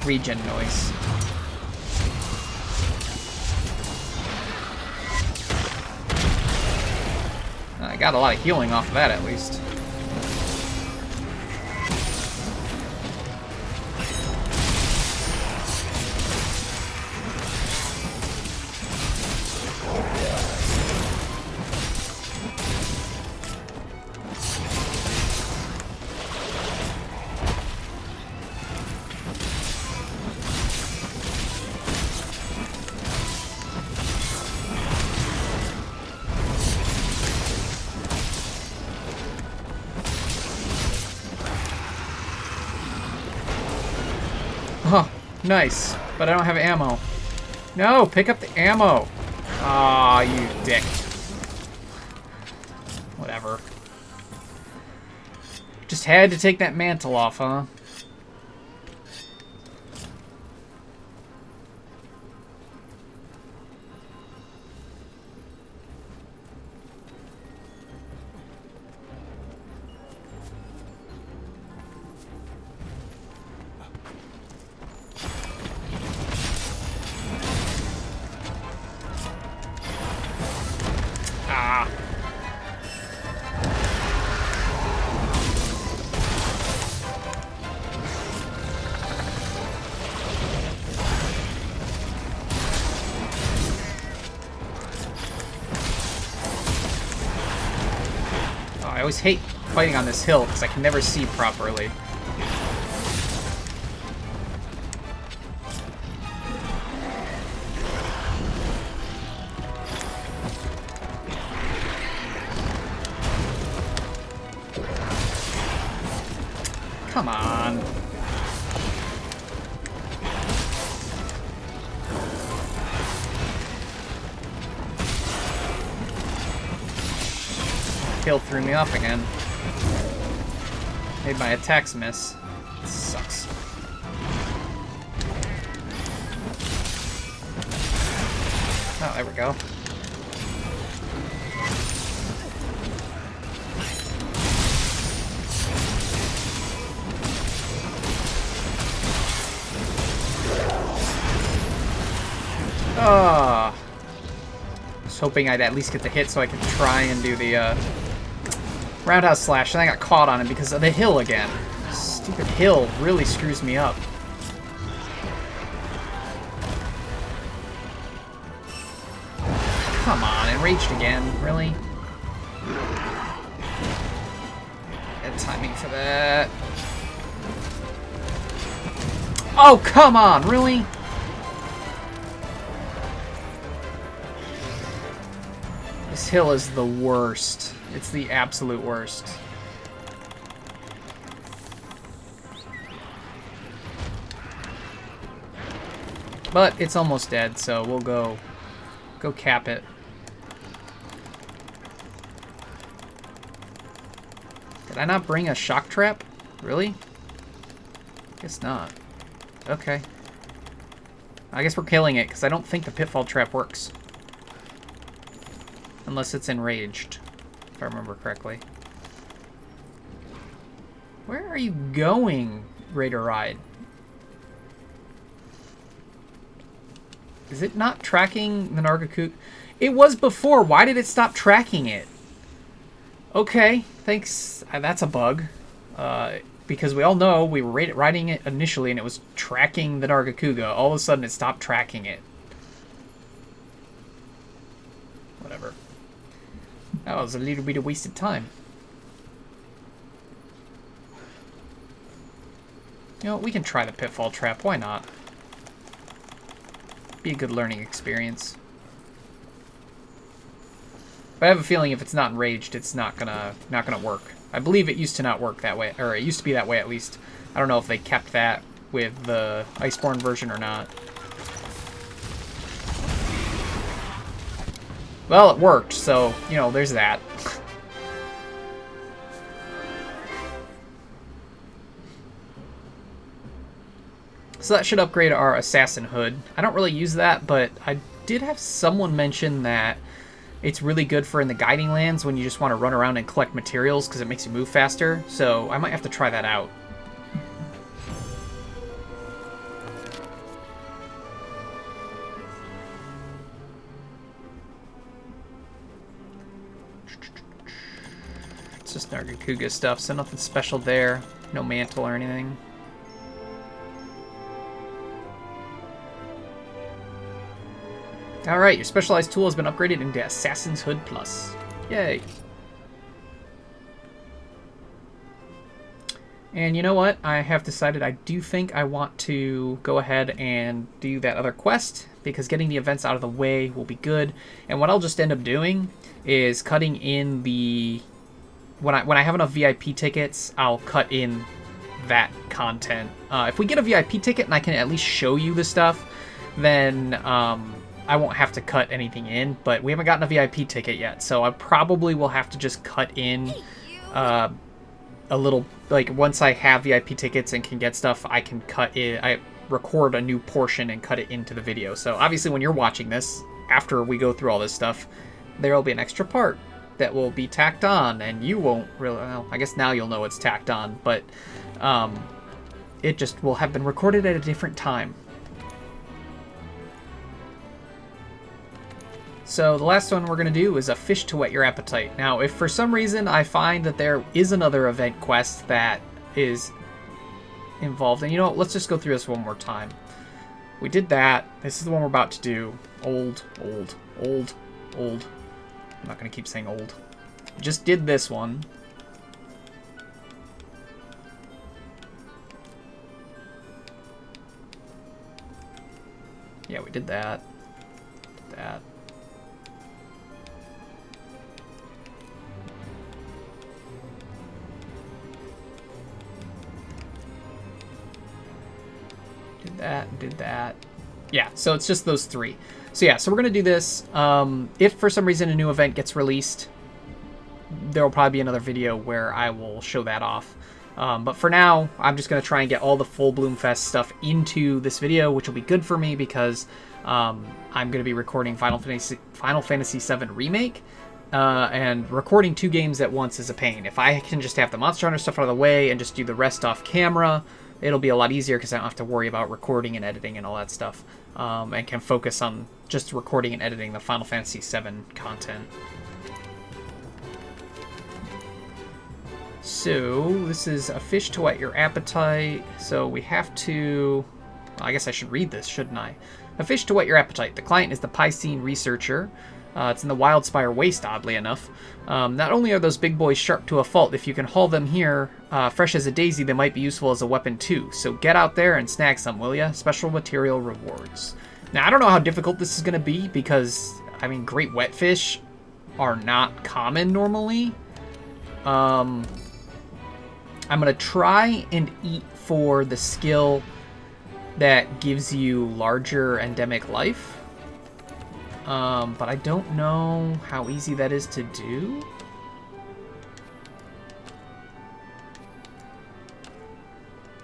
regen noise. I got a lot of healing off of that, at least. Huh, nice. But I don't have ammo. No, pick up the ammo. Aw, you dick. Whatever. Just had to take that mantle off, huh? I always hate fighting on this hill because I can never see properly. Come on. Kill threw me off again. Made my attacks miss. Sucks. Oh, there we go. Ah. I was hoping I'd at least get the hit so I could try and do the roundhouse slash, and I got caught on it because of the hill again. Stupid hill really screws me up. Come on, enraged again, really? Bad timing for that. Oh, come on, really? This hill is the worst. It's the absolute worst. But it's almost dead, so we'll go cap it. Did I not bring a shock trap? Really? Guess not. Okay. I guess we're killing it, because I don't think the pitfall trap works. Unless it's enraged, if I remember correctly. Where are you going, Raider Ride? Is it not tracking the Nargacuga? It was before. Why did it stop tracking it? Okay, thanks. That's a bug. Because we all know we were riding it initially and it was tracking the Nargacuga. All of a sudden it stopped tracking it. Whatever. That was a little bit of wasted time. You know, we can try the pitfall trap. Why not? Be a good learning experience. But I have a feeling if it's not enraged, it's not gonna work. I believe it used to not work that way, or it used to be that way at least. I don't know if they kept that with the Iceborne version or not. Well, it worked, so, you know, there's that. So that should upgrade our assassin hood. I don't really use that, but I did have someone mention that it's really good for in the guiding lands when you just want to run around and collect materials because it makes you move faster. So I might have to try that out. It's just Nargacuga stuff, so nothing special there. No mantle or anything. Alright, your specialized tool has been upgraded into Assassin's Hood Plus. Yay. And you know what? I have decided I do think I want to go ahead and do that other quest, because getting the events out of the way will be good. And what I'll just end up doing is cutting in the... When I have enough VIP tickets, I'll cut in that content. If we get a VIP ticket and I can at least show you the stuff, then... I won't have to cut anything in, but we haven't gotten a VIP ticket yet, so I probably will have to just cut in a little, like, once I have VIP tickets and can get stuff, I can cut it, I record a new portion and cut it into the video. So obviously when you're watching this, after we go through all this stuff, there will be an extra part that will be tacked on, and you won't really, well, I guess now you'll know it's tacked on, but it just will have been recorded at a different time. So the last one we're going to do is a fish to whet your appetite. Now, if for some reason I find that there is another event quest that is involved, and you know what, let's just go through this one more time. We did that. This is the one we're about to do. Old. I'm not going to keep saying old. Just did this one. Yeah, we did that. Did that. Did that. Yeah, so it's just those three. So yeah, so we're going to do this. If for some reason a new event gets released, there will probably be another video where I will show that off. But for now, I'm just going to try and get all the full Bloomfest stuff into this video, which will be good for me because I'm going to be recording Final Fantasy VII Remake. And recording 2 games at once is a pain. If I can just have the Monster Hunter stuff out of the way and just do the rest off camera, it'll be a lot easier because I don't have to worry about recording and editing and all that stuff. And can focus on just recording and editing the Final Fantasy VII content. So, this is a fish to whet your appetite. So we have to... Well, I guess I should read this, shouldn't I? A fish to whet your appetite. The client is the Piscine researcher. It's in the Wildspire Waste, oddly enough. Not only are those big boys sharp to a fault, if you can haul them here fresh as a daisy, they might be useful as a weapon too. So get out there and snag some, will ya? Special material rewards. Now, I don't know how difficult this is going to be because, I mean, great wetfish are not common normally. I'm going to try and eat for the skill that gives you larger endemic life. But I don't know how easy that is to do.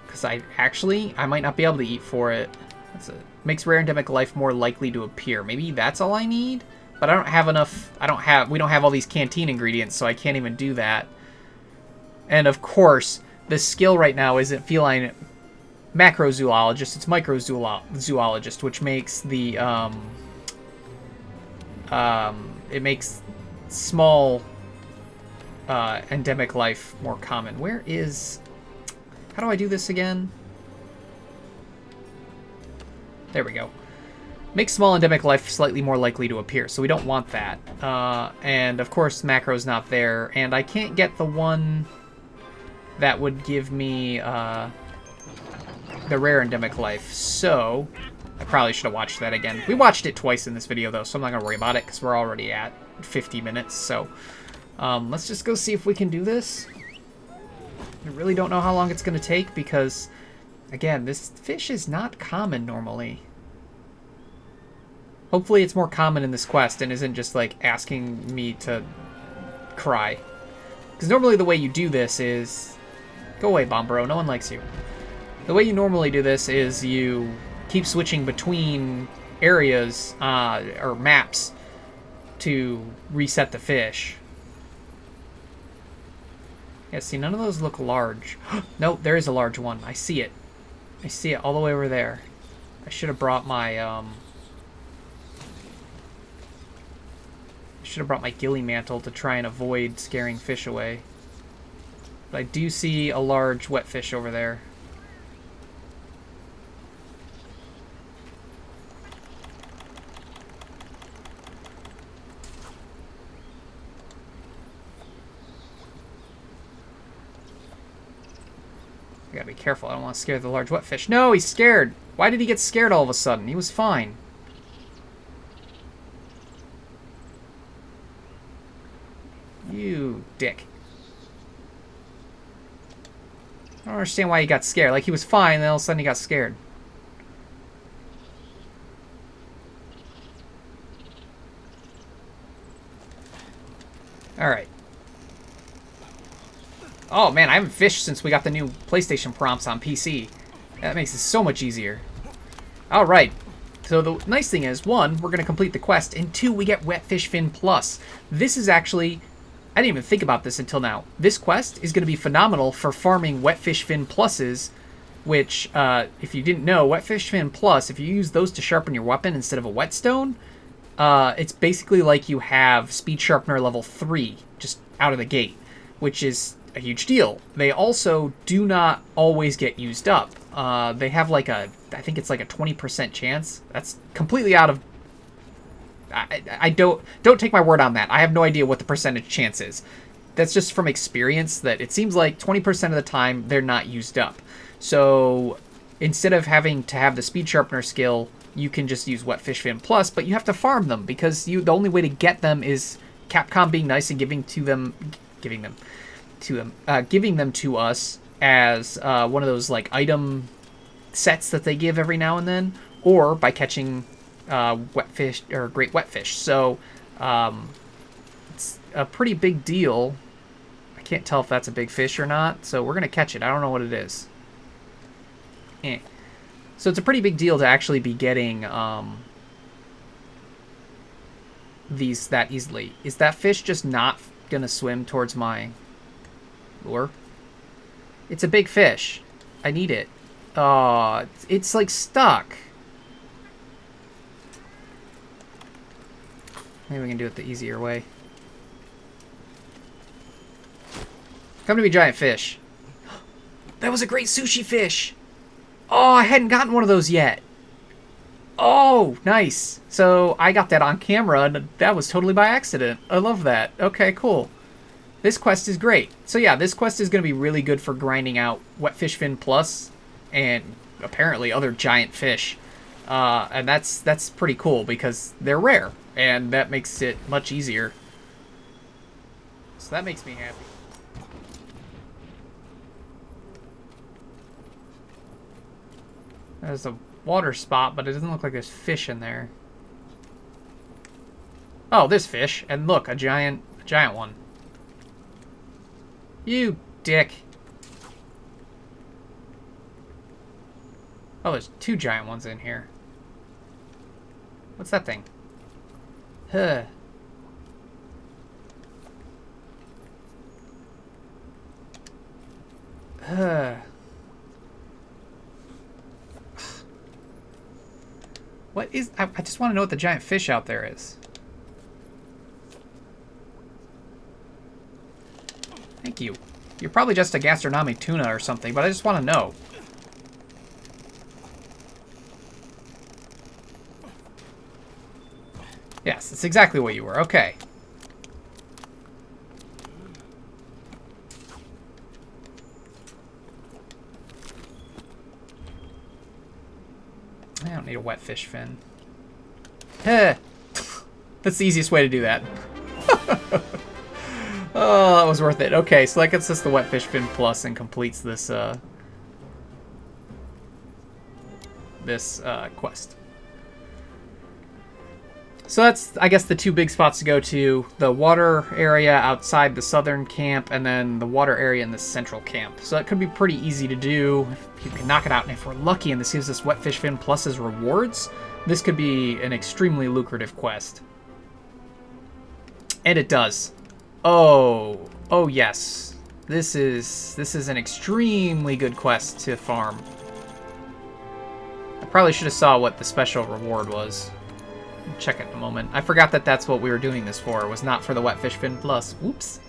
Because I might not be able to eat for it. Makes rare endemic life more likely to appear. Maybe that's all I need? But I don't have enough, we don't have all these canteen ingredients, so I can't even do that. And of course, the skill right now isn't feline macrozoologist, it's microzoologist, which makes the, it makes small endemic life more common. Where is... How do I do this again? There we go. Makes small endemic life slightly more likely to appear, so we don't want that. And of course, macro's not there, and I can't get the one that would give me the rare endemic life, so I probably should have watched that again. We watched it twice in this video, though, so I'm not going to worry about it, because we're already at 50 minutes, so let's just go see if we can do this. I really don't know how long it's going to take, because, again, this fish is not common normally. Hopefully it's more common in this quest and isn't just, like, asking me to cry. Because normally the way you do this is... Go away, Bombro, no one likes you. The way you normally do this is you keep switching between areas, or maps, to reset the fish. Yeah, see, none of those look large. Nope, there is a large one. I see it. I see it all the way over there. I should have brought my, ghillie mantle to try and avoid scaring fish away. But I do see a large wetfish over there. I gotta be careful. I don't want to scare the large wetfish. No, he's scared. Why did he get scared all of a sudden? He was fine. You dick. I don't understand why he got scared. Like, he was fine, then all of a sudden he got scared. Alright. Oh, man, I haven't fished since we got the new PlayStation prompts on PC. That makes it so much easier. Alright. So the nice thing is, one, we're going to complete the quest, and two, we get Wetfish Fin Plus. This is actually... I didn't even think about this until now. This quest is going to be phenomenal for farming Wetfish Fin Pluses, which, if you didn't know, Wetfish Fin Plus, if you use those to sharpen your weapon instead of a whetstone, it's basically like you have Speed Sharpener level 3 just out of the gate, which is a huge deal. They also do not always get used up. They have like I think it's like a 20% chance. That's completely out of... I don't take my word on that. I have no idea what the percentage chance is. That's just from experience that it seems like 20% of the time they're not used up. So instead of having to have the Speed Sharpener skill, you can just use Wetfish Fin Plus, but you have to farm them because the only way to get them is Capcom being nice and giving them to us as one of those like item sets that they give every now and then, or by catching wetfish or great wetfish. So it's a pretty big deal. I can't tell if that's a big fish or not, so we're gonna catch it. I don't know what it is. So it's a pretty big deal to actually be getting these that easily. Is that fish just not gonna swim towards my lure? It's a big fish. I need it. It's like stuck. Maybe we can do it the easier way. Come to me, giant fish. That was a great sushi fish. Oh, I hadn't gotten one of those yet. Oh, nice. So I got that on camera, and that was totally by accident. I love that. Okay, cool. This quest is great. So yeah, this quest is going to be really good for grinding out Wetfish Fin Plus and apparently other giant fish. And that's pretty cool because they're rare, and that makes it much easier. So that makes me happy. There's a water spot, but it doesn't look like there's fish in there. Oh, there's fish, and look, a giant one. You dick. Oh, there's 2 giant ones in here. What's that thing? Huh. Huh. What is... I just want to know what the giant fish out there is. Thank you. You're probably just a gastronomic tuna or something, but I just want to know. Yes, that's exactly what you were. Okay. I don't need a wet fish fin. That's the easiest way to do that. Oh, that was worth it. Okay, so that gets us the wet fish fin plus and completes this quest. So that's, I guess, the 2 big spots to go to. The water area outside the southern camp, and then the water area in the central camp. So that could be pretty easy to do if you can knock it out. And if we're lucky and this gives us Wetfish Fin Plus as rewards, this could be an extremely lucrative quest. And it does. Oh yes. This is an extremely good quest to farm. I probably should have saw what the special reward was. Check it in a moment. I forgot that that's what we were doing this for. It was not for the Wetfish Fin Plus. Whoops.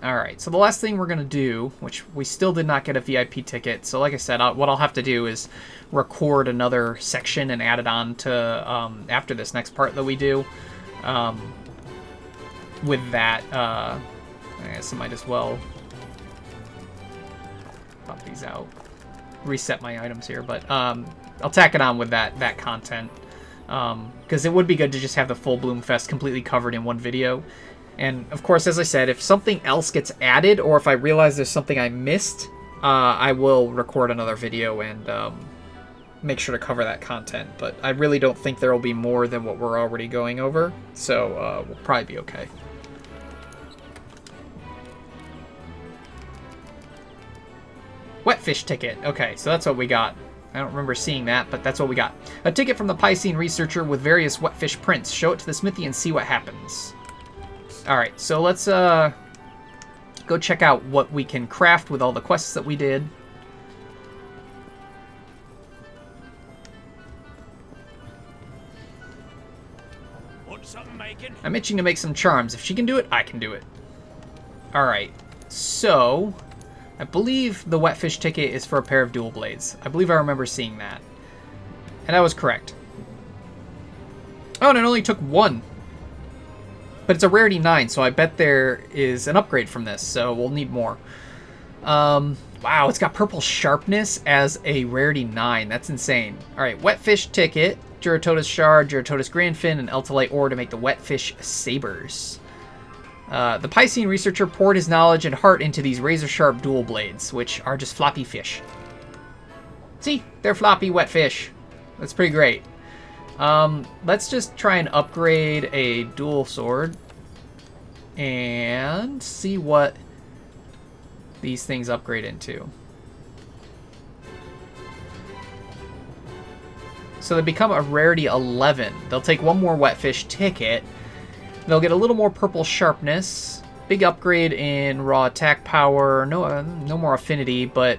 Alright, so the last thing we're going to do, which we still did not get a VIP ticket, so like I said, what I'll have to do is record another section and add it on to after this next part that we do. With that, I guess I might as well pop these out, reset my items here, but I'll tack it on with that content, because it would be good to just have the full Bloomfest completely covered in one video. And of course, as I said, if something else gets added, or if I realize there's something I missed, I will record another video and make sure to cover that content. But I really don't think there will be more than what we're already going over, so we'll probably be okay. Wetfish ticket. Okay, so that's what we got. I don't remember seeing that, but that's what we got. A ticket from the Piscine researcher with various wetfish prints. Show it to the smithy and see what happens. Alright, so let's go check out what we can craft with all the quests that we did. Want something making? I'm itching to make some charms. If she can do it, I can do it. Alright, so I believe the Wetfish ticket is for a pair of dual blades. I believe I remember seeing that. And that was correct. Oh, and it only took 1. But it's a rarity 9, so I bet there is an upgrade from this, so we'll need more. Wow, it's got purple sharpness as a rarity 9. That's insane. Alright, Wetfish ticket, Duratotus shard, Duratotus grandfin, and Eltalite ore to make the Wetfish sabers. The Piscine researcher poured his knowledge and heart into these razor-sharp dual blades, which are just floppy fish. See? They're floppy wet fish. That's pretty great. Let's just try and upgrade a dual sword and see what these things upgrade into. So they become a rarity 11. They'll take 1 more Wetfish ticket. They'll get a little more purple sharpness. Big upgrade in raw attack power. No more affinity, but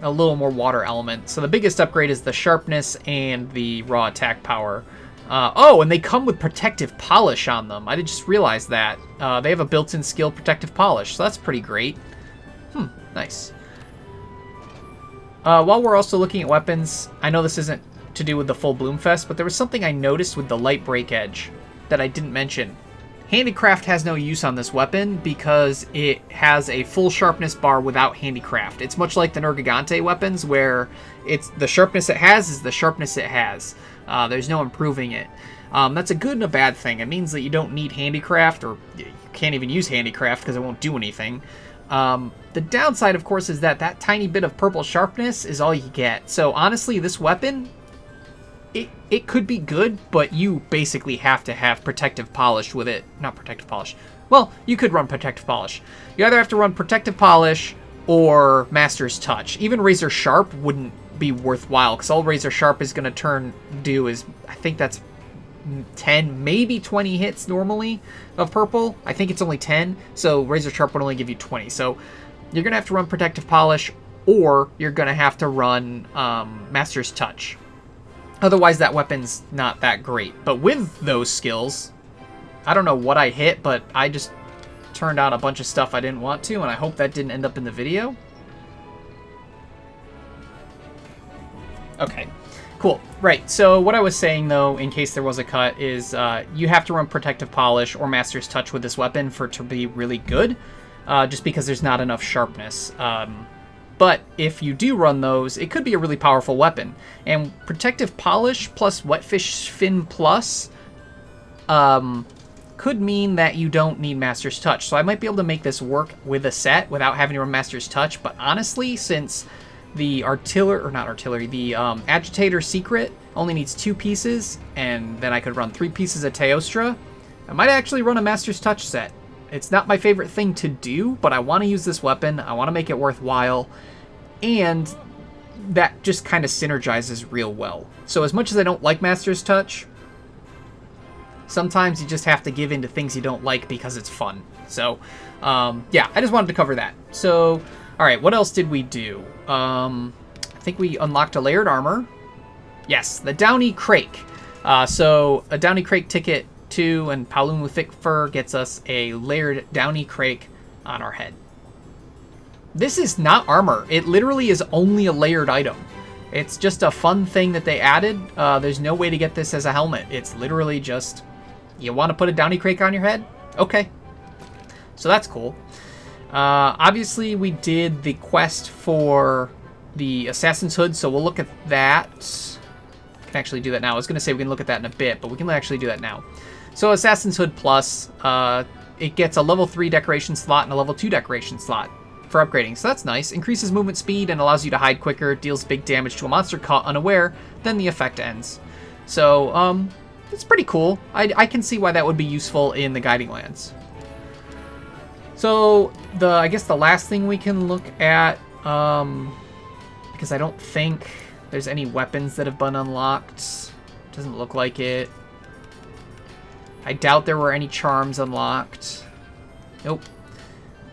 a little more water element. So the biggest upgrade is the sharpness and the raw attack power. Oh, and they come with protective polish on them. I just realized that. They have a built-in skill, protective polish, so that's pretty great. Nice. While we're also looking at weapons, I know this isn't to do with the full Bloomfest, but there was something I noticed with the light break edge that I didn't mention. Handicraft has no use on this weapon because it has a full sharpness bar without handicraft. It's much like the Nergigante weapons, where it's the sharpness it has is the sharpness it has. There's no improving it. That's a good and a bad thing. It means that you don't need handicraft, or you can't even use handicraft because it won't do anything. The downside, of course, is that that tiny bit of purple sharpness is all you get. So honestly, this weapon, it could be good, but you basically have to have protective polish with it. Not protective polish. Well, you could run protective polish. You either have to run protective polish or Master's Touch. Even Razor Sharp wouldn't be worthwhile, because all Razor Sharp is going to do is, I think that's 10, maybe 20 hits normally of purple. I think it's only 10, so Razor Sharp would only give you 20. So you're going to have to run protective polish, or you're going to have to run Master's Touch. Otherwise, that weapon's not that great. But with those skills, I don't know what I hit, but I just turned on a bunch of stuff I didn't want to, and I hope that didn't end up in the video. Okay, cool. Right, so what I was saying, though, in case there was a cut, is you have to run Protective Polish or Master's Touch with this weapon for it to be really good, just because there's not enough sharpness. But if you do run those, it could be a really powerful weapon. And Protective Polish plus Wetfish Fin Plus could mean that you don't need Master's Touch. So I might be able to make this work with a set without having to run Master's Touch. But honestly, since the Agitator Secret only needs 2 pieces, and then I could run 3 pieces of Teostra, I might actually run a Master's Touch set. It's not my favorite thing to do, but I want to use this weapon. I want to make it worthwhile, and that just kind of synergizes real well. So as much as I don't like Master's Touch, sometimes you just have to give in to things you don't like because it's fun. So, yeah, I just wanted to cover that. So, all right, what else did we do? I think we unlocked a layered armor. Yes, the Downy Crake. So a Downy Crake ticket 2 and Paolun with thick fur gets us a layered Downy Crake on our head. This is not armor. It literally is only a layered item. It's just a fun thing that they added. There's no way to get this as a helmet. It's literally just, you want to put a Downy Crake on your head? Okay. So that's cool. Obviously, we did the quest for the Assassin's Hood, so we'll look at that. We can actually do that now. I was going to say we can look at that in a bit, but we can actually do that now. So Assassin's Hood Plus, it gets a level 3 decoration slot and a level 2 decoration slot for upgrading, so that's nice. Increases movement speed and allows you to hide quicker, deals big damage to a monster caught unaware, then the effect ends. So, it's pretty cool. I can see why that would be useful in the Guiding Lands. So, I guess the last thing we can look at, because I don't think there's any weapons that have been unlocked. Doesn't look like it. I doubt there were any charms unlocked. Nope.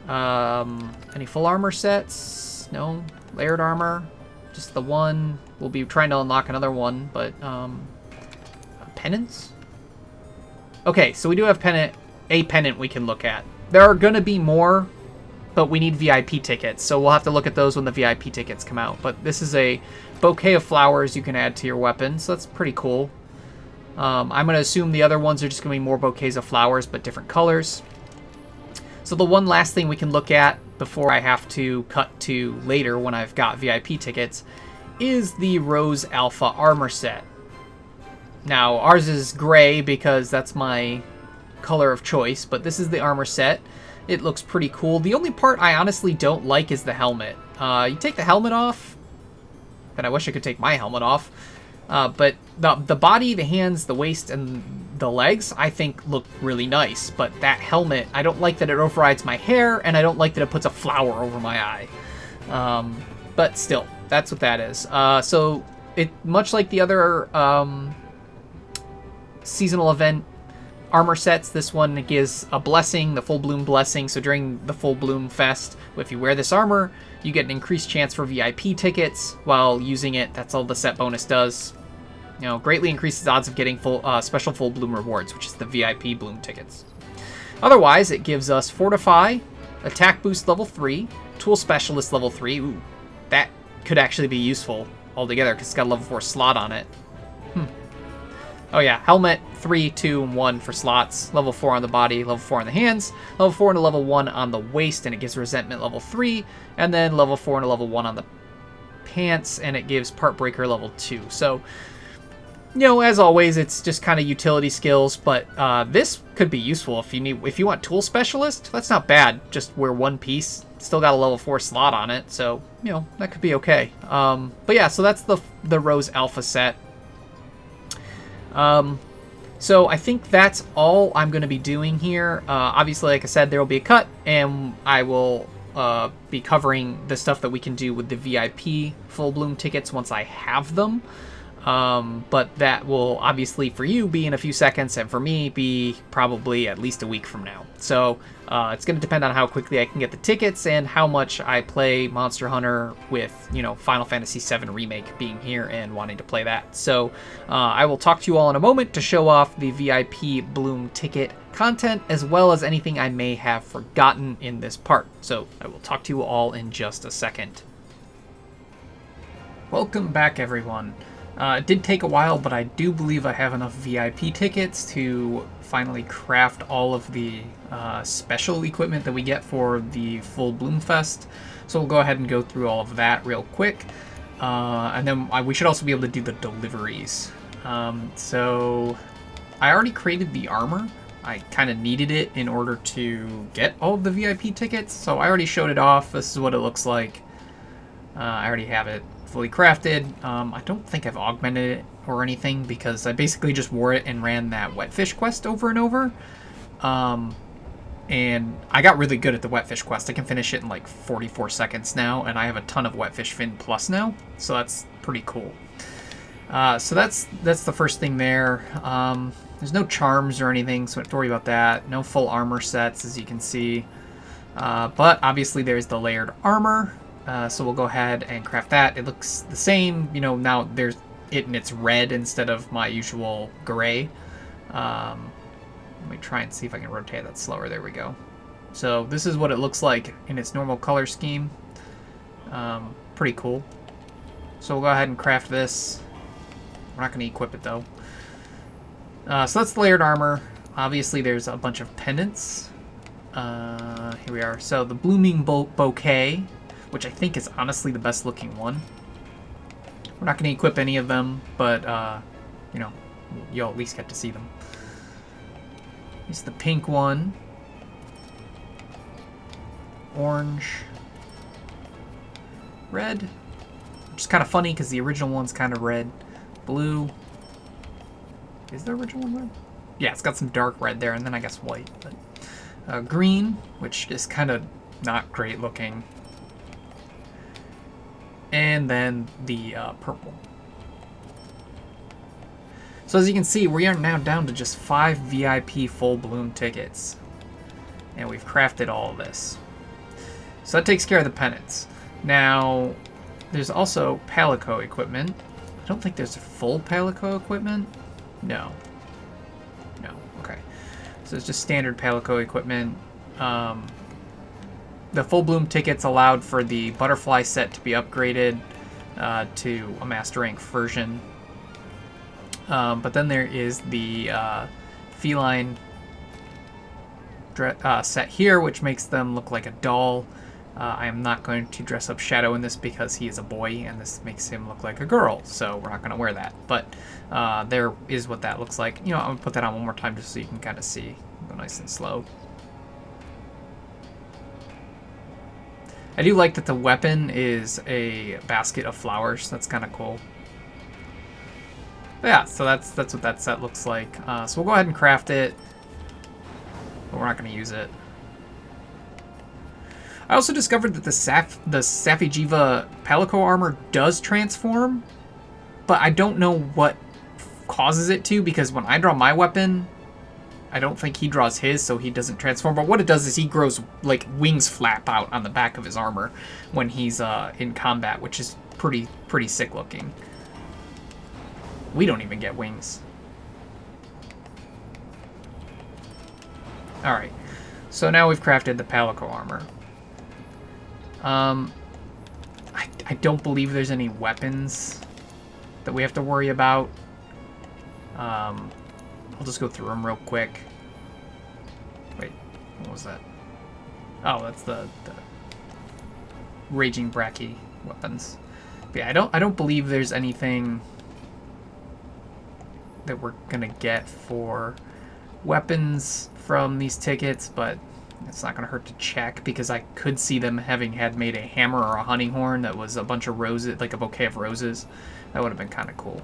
Any full armor sets? No. Layered armor? Just the one. We'll be trying to unlock another one, but, penance? Okay, so we do have a pennant we can look at. There are gonna be more, but we need VIP tickets, so we'll have to look at those when the VIP tickets come out. But this is a bouquet of flowers you can add to your weapon, so that's pretty cool. I'm going to assume the other ones are just going to be more bouquets of flowers, but different colors. So the one last thing we can look at before I have to cut to later when I've got VIP tickets is the Rose Alpha armor set. Now, ours is gray because that's my color of choice, but this is the armor set. It looks pretty cool. The only part I honestly don't like is the helmet. You take the helmet off, and I wish I could take my helmet off, but the body, the hands, the waist, and the legs, I think look really nice. But that helmet, I don't like that it overrides my hair, and I don't like that it puts a flower over my eye. But still, that's what that is. So, it much like the other seasonal event armor sets, this one gives a blessing, the Full Bloom blessing. So during the Full Bloom Fest, if you wear this armor, you get an increased chance for VIP tickets while using it. That's all the set bonus does. You know, greatly increases odds of getting special full bloom rewards, which is the VIP bloom tickets. Otherwise, it gives us Fortify, Attack Boost level 3, Tool Specialist level 3. Ooh, that could actually be useful altogether because it's got a level 4 slot on it. Oh yeah, Helmet, 3, 2, and 1 for slots. Level 4 on the body, level 4 on the hands, level 4 and a level 1 on the waist, and it gives Resentment level 3, and then level 4 and a level 1 on the pants, and it gives Part Breaker level 2. So, you know, as always, it's just kind of utility skills, but this could be useful if you want Tool Specialist. That's not bad. Just wear one piece. Still got a level 4 slot on it, so you know that could be okay. But yeah, so that's the Rose Alpha set. So I think that's all I'm going to be doing here. Obviously, like I said, there will be a cut, and I will be covering the stuff that we can do with the VIP full bloom tickets once I have them. But that will obviously for you be in a few seconds, and for me be probably at least a week from now. So it's going to depend on how quickly I can get the tickets and how much I play Monster Hunter with, you know, Final Fantasy VII Remake being here and wanting to play that. So I will talk to you all in a moment to show off the VIP Bloom ticket content as well as anything I may have forgotten in this part. So I will talk to you all in just a second. Welcome back, everyone. It did take a while, but I do believe I have enough VIP tickets to finally craft all of the special equipment that we get for the full Bloom Fest. So we'll go ahead and go through all of that real quick. And then we should also be able to do the deliveries. So I already created the armor. I kind of needed it in order to get all of the VIP tickets. So I already showed it off. This is what it looks like. I already have it fully crafted. I don't think I've augmented it or anything because I basically just wore it and ran that Wetfish quest over and over. And I got really good at the Wetfish quest. I can finish it in like 44 seconds now, and I have a ton of Wetfish Fin Plus now, so that's pretty cool. So that's the first thing there. There's no charms or anything, so I don't have to worry about that. No full armor sets, as you can see. But obviously there's the layered armor. So we'll go ahead and craft that. It looks the same, you know, now there's it and it's red instead of my usual gray. Let me try and see if I can rotate that slower. There we go. So this is what it looks like in its normal color scheme. Pretty cool. So we'll go ahead and craft this. We're not going to equip it though. So that's the layered armor. Obviously there's a bunch of pendants. Here we are. So the blooming bouquet, which I think is honestly the best looking one. We're not going to equip any of them, but, you know, you'll at least get to see them. It's the pink one. Orange. Red. Which is kind of funny because the original one's kind of red. Blue. Is the original one red? Yeah, it's got some dark red there, and then I guess white. But, green, which is kind of not great looking. And then the purple. So as you can see, we are now down to just 5 VIP full bloom tickets. And we've crafted all of this. So that takes care of the pendants. Now, there's also Palico equipment. I don't think there's a full Palico equipment. No. No, okay. So it's just standard Palico equipment. The full bloom tickets allowed for the butterfly set to be upgraded to a master rank version. But then there is the feline set here, which makes them look like a doll. I am not going to dress up Shadow in this because he is a boy, and this makes him look like a girl, so we're not going to wear that. But there is what that looks like. You know, I'm going to put that on one more time just so you can kind of see. Go nice and slow. I do like that the weapon is a basket of flowers. That's kind of cool. But yeah, so that's what that set looks like. So we'll go ahead and craft it, but we're not going to use it. I also discovered that the Safi'jiiva Palico armor does transform, but I don't know what causes it to, because when I draw my weapon, I don't think he draws his, so he doesn't transform. But what it does is he grows, like, wings flap out on the back of his armor when he's in combat, which is pretty sick looking. We don't even get wings. Alright. So now we've crafted the Palico armor. I don't believe there's any weapons that we have to worry about. I'll just go through them real quick. Wait, what was that? Oh, that's the Raging Bracky weapons. But yeah, I don't believe there's anything that we're gonna get for weapons from these tickets, but it's not gonna hurt to check, because I could see them having had made a hammer or a hunting horn that was a bunch of roses, like a bouquet of roses. That would have been kind of cool.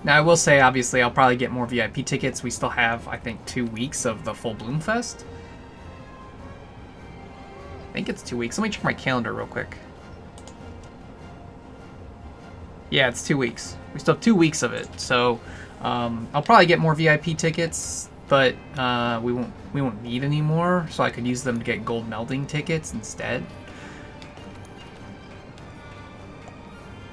Now, I will say, obviously, I'll probably get more VIP tickets. We still have, I think, 2 weeks of the full Bloom Fest. I think it's 2 weeks. Let me check my calendar real quick. Yeah, it's 2 weeks. We still have 2 weeks of it, so I'll probably get more VIP tickets, but we won't need any more, so I could use them to get gold melding tickets instead.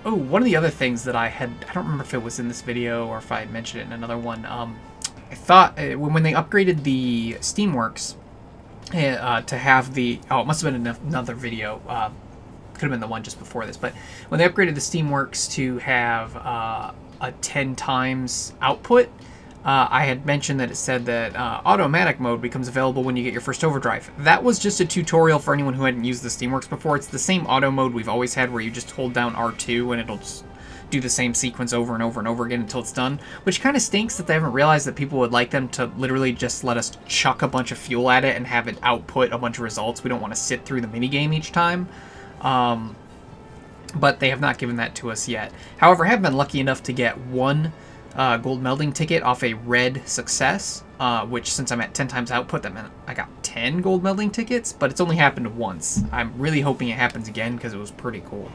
Oh, one of the other things that I don't remember if it was in this video or if I had mentioned it in another one. I thought when they upgraded the Steamworks to have the, oh, it must have been another video. Could have been the one just before this, but when they upgraded the Steamworks to have a 10 times output, I had mentioned that it said that automatic mode becomes available when you get your first overdrive. That was just a tutorial for anyone who hadn't used the Steamworks before. It's the same auto mode we've always had, where you just hold down R2 and it'll just do the same sequence over and over and over again until it's done, which kind of stinks that they haven't realized that people would like them to literally just let us chuck a bunch of fuel at it and have it output a bunch of results. We don't want to sit through the minigame each time. But they have not given that to us yet. However, I have been lucky enough to get one gold melding ticket off a red success, which, since I'm at 10 times output, that meant I got 10 gold melding tickets, but it's only happened once. I'm really hoping it happens again, because it was pretty cool.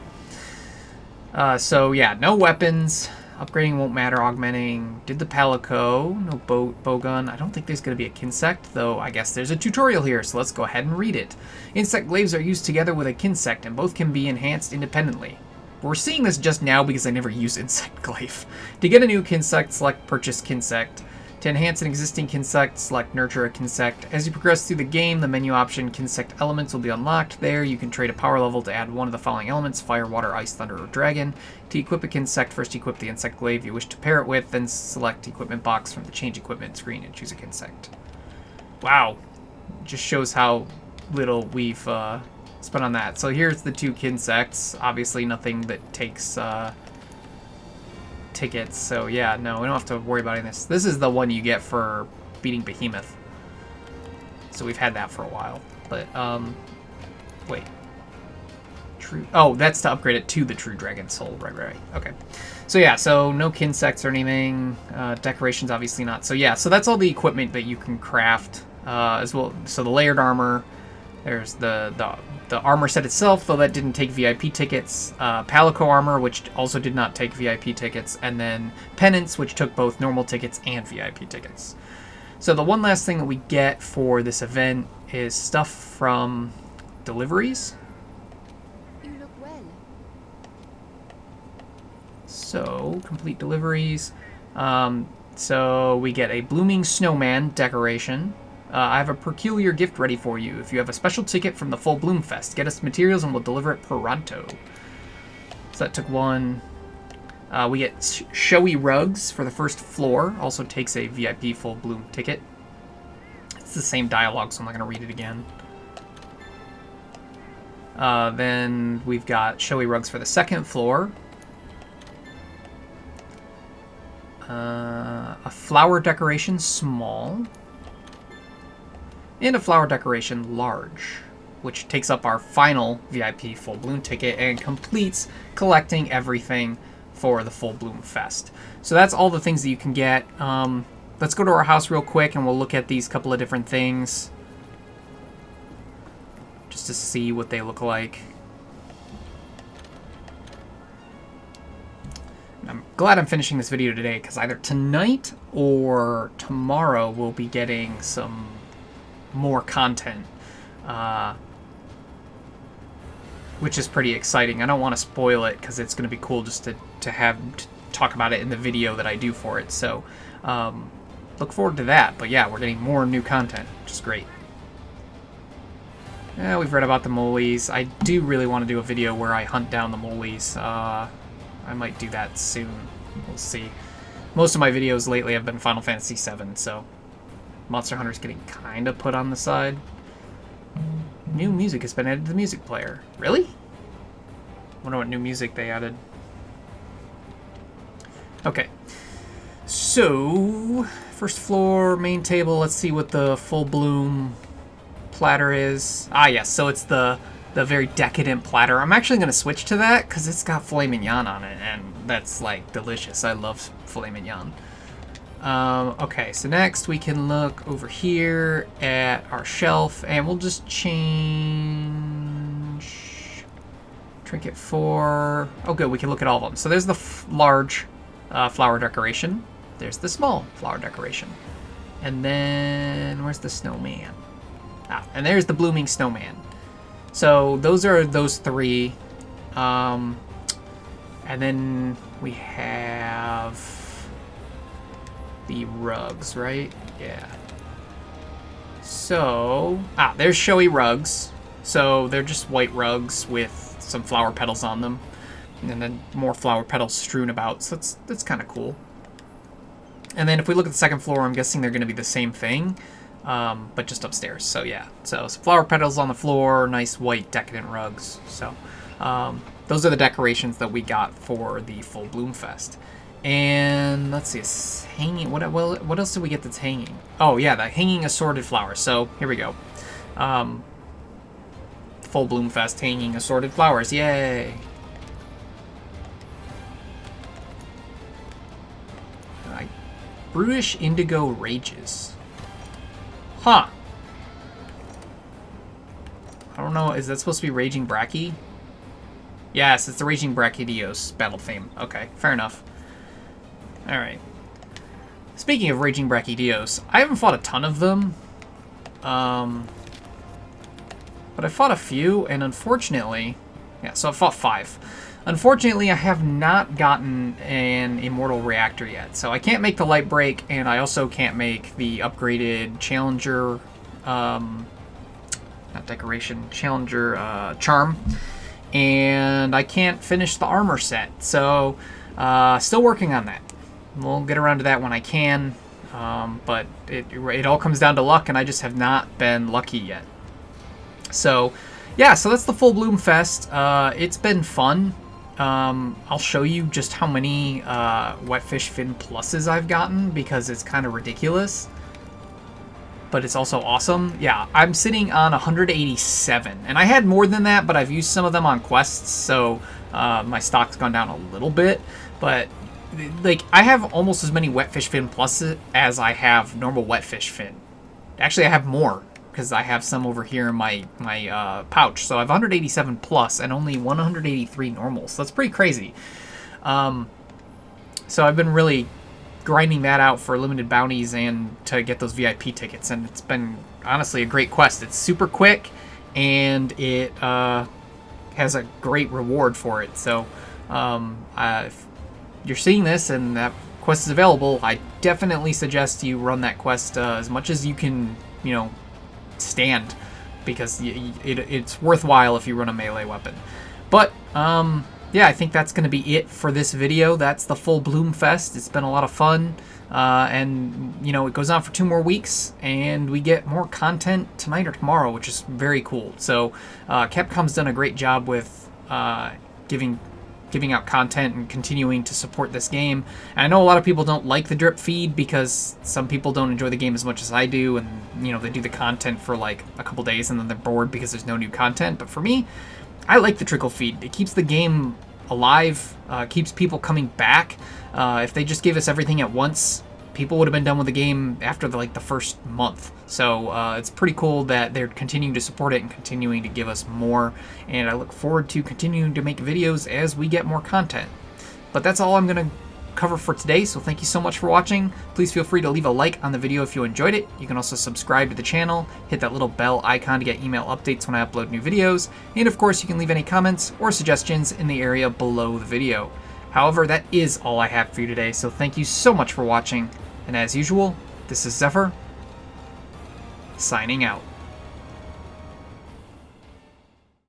So yeah, no weapons. Upgrading won't matter. Augmenting. Did the Palico. No bowgun. I don't think there's going to be a Kinsect, though I guess there's a tutorial here, so let's go ahead and read it. Insect glaives are used together with a Kinsect, and both can be enhanced independently. We're seeing this just now because I never use Insect Glaive. To get a new Kinsect, select Purchase Kinsect. To enhance an existing Kinsect, select Nurture a Kinsect. As you progress through the game, the menu option Kinsect Elements will be unlocked. There, you can trade a power level to add one of the following elements: fire, water, ice, thunder, or dragon. To equip a Kinsect, first equip the Insect Glaive you wish to pair it with, then select Equipment Box from the Change Equipment screen and choose a Kinsect. Wow. Just shows how little we've spent on that. So here's the two Kinsects. Obviously nothing that takes tickets, so yeah, no, we don't have to worry about any of this. This is the one you get for beating Behemoth. So we've had that for a while. But, wait. True. Oh, that's to upgrade it to the True Dragon Soul. Right. Okay. So yeah, so no Kinsects or anything. Decorations, obviously not. So yeah, so that's all the equipment that you can craft as well. So the layered armor, there's the armor set itself, though that didn't take VIP tickets. Palico armor, which also did not take VIP tickets. And then penance, which took both normal tickets and VIP tickets. So the one last thing that we get for this event is stuff from deliveries. You look well. So, complete deliveries. So we get a blooming snowman decoration. I have a peculiar gift ready for you. If you have a special ticket from the full Bloom Fest, get us materials and we'll deliver it pronto. So that took one. We get showy rugs for the first floor. Also takes a VIP full Bloom ticket. It's the same dialogue, so I'm not going to read it again. Then we've got showy rugs for the second floor. A flower decoration, small. And a flower decoration, large, which takes up our final VIP full Bloom ticket and completes collecting everything for the full Bloom Fest. So that's all the things that you can get. Let's go to our house real quick and we'll look at these couple of different things just to see what they look like. I'm glad I'm finishing this video today, because either tonight or tomorrow we'll be getting some more content. which is pretty exciting. I don't want to spoil it because it's going to be cool just to talk about it in the video that I do for it. So look forward to that. But yeah, we're getting more new content, which is great. Yeah, we've read about the moles. I do really want to do a video where I hunt down the moles. I might do that soon. We'll see. Most of my videos lately have been Final Fantasy VII, so Monster Hunter's getting kind of put on the side. New music has been added to the music player. Really? Wonder what new music they added. Okay. So, first floor, main table. Let's see what the full bloom platter is. Ah, yes. So it's the very decadent platter. I'm actually going to switch to that because it's got filet mignon on it, and that's like delicious. I love filet mignon. Okay, so next we can look over here at our shelf, and we'll just change trinket 4. Oh, good. We can look at all of them. So there's the large flower decoration. There's the small flower decoration. And then where's the snowman? Ah, and there's the blooming snowman. So those are those 3. And then we have the rugs, right? Yeah. So, there's showy rugs. So they're just white rugs with some flower petals on them. And then more flower petals strewn about. So that's kind of cool. And then if we look at the second floor, I'm guessing they're going to be the same thing. But just upstairs. So yeah, so some flower petals on the floor, nice white decadent rugs. So those are the decorations that we got for the Full Bloom Fest. And let's see, it's hanging. What else did we get that's hanging? Oh yeah, the hanging assorted flowers. So here we go. Full Bloom Fest hanging assorted flowers. Yay! Brutish Indigo Rages. Huh. I don't know. Is that supposed to be Raging Bracky? Yes, it's the Raging Brachydios Battle Fame. Okay, fair enough. Alright. Speaking of Raging Brachydios, I haven't fought a ton of them. But I fought a few, and unfortunately... Yeah, so I fought 5. Unfortunately, I have not gotten an Immortal Reactor yet. So I can't make the Light Break, and I also can't make the upgraded Challenger... not Decoration, Challenger Charm. And I can't finish the armor set. So, still working on that. We'll get around to that when I can. But it all comes down to luck, and I just have not been lucky yet. So, yeah, so that's the Full Bloom Fest. It's been fun. I'll show you just how many Wetfish Fin pluses I've gotten, because it's kind of ridiculous. But it's also awesome. Yeah, I'm sitting on 187. And I had more than that, but I've used some of them on quests, so my stock's gone down a little bit. But, like, I have almost as many Wetfish Fin pluses as I have normal Wetfish Fin. Actually, I have more, because I have some over here in my pouch. So I have 187 plus and only 183 normal. So that's pretty crazy. So I've been really grinding that out for limited bounties and to get those VIP tickets. And it's been, honestly, a great quest. It's super quick, and it has a great reward for it. So if you're seeing this and that quest is available, I definitely suggest you run that quest as much as you can, stand, because it's worthwhile if you run a melee weapon. But yeah, I think that's going to be it for this video. That's the Full Bloom Fest. It's been a lot of fun, and it goes on for 2 more weeks, and we get more content tonight or tomorrow, which is very cool. So Capcom's done a great job with giving out content and continuing to support this game. And I know a lot of people don't like the drip feed because some people don't enjoy the game as much as I do, and they do the content for like a couple days and then they're bored because there's no new content. But for me, I like the trickle feed. It keeps the game alive, keeps people coming back. If they just gave us everything at once, people would have been done with the game after the first month. So it's pretty cool that they're continuing to support it and continuing to give us more. And I look forward to continuing to make videos as we get more content. But that's all I'm going to cover for today, so thank you so much for watching. Please feel free to leave a like on the video if you enjoyed it. You can also subscribe to the channel, hit that little bell icon to get email updates when I upload new videos, and of course you can leave any comments or suggestions in the area below the video. However, that is all I have for you today, so thank you so much for watching, and as usual, this is Xephyr, signing out.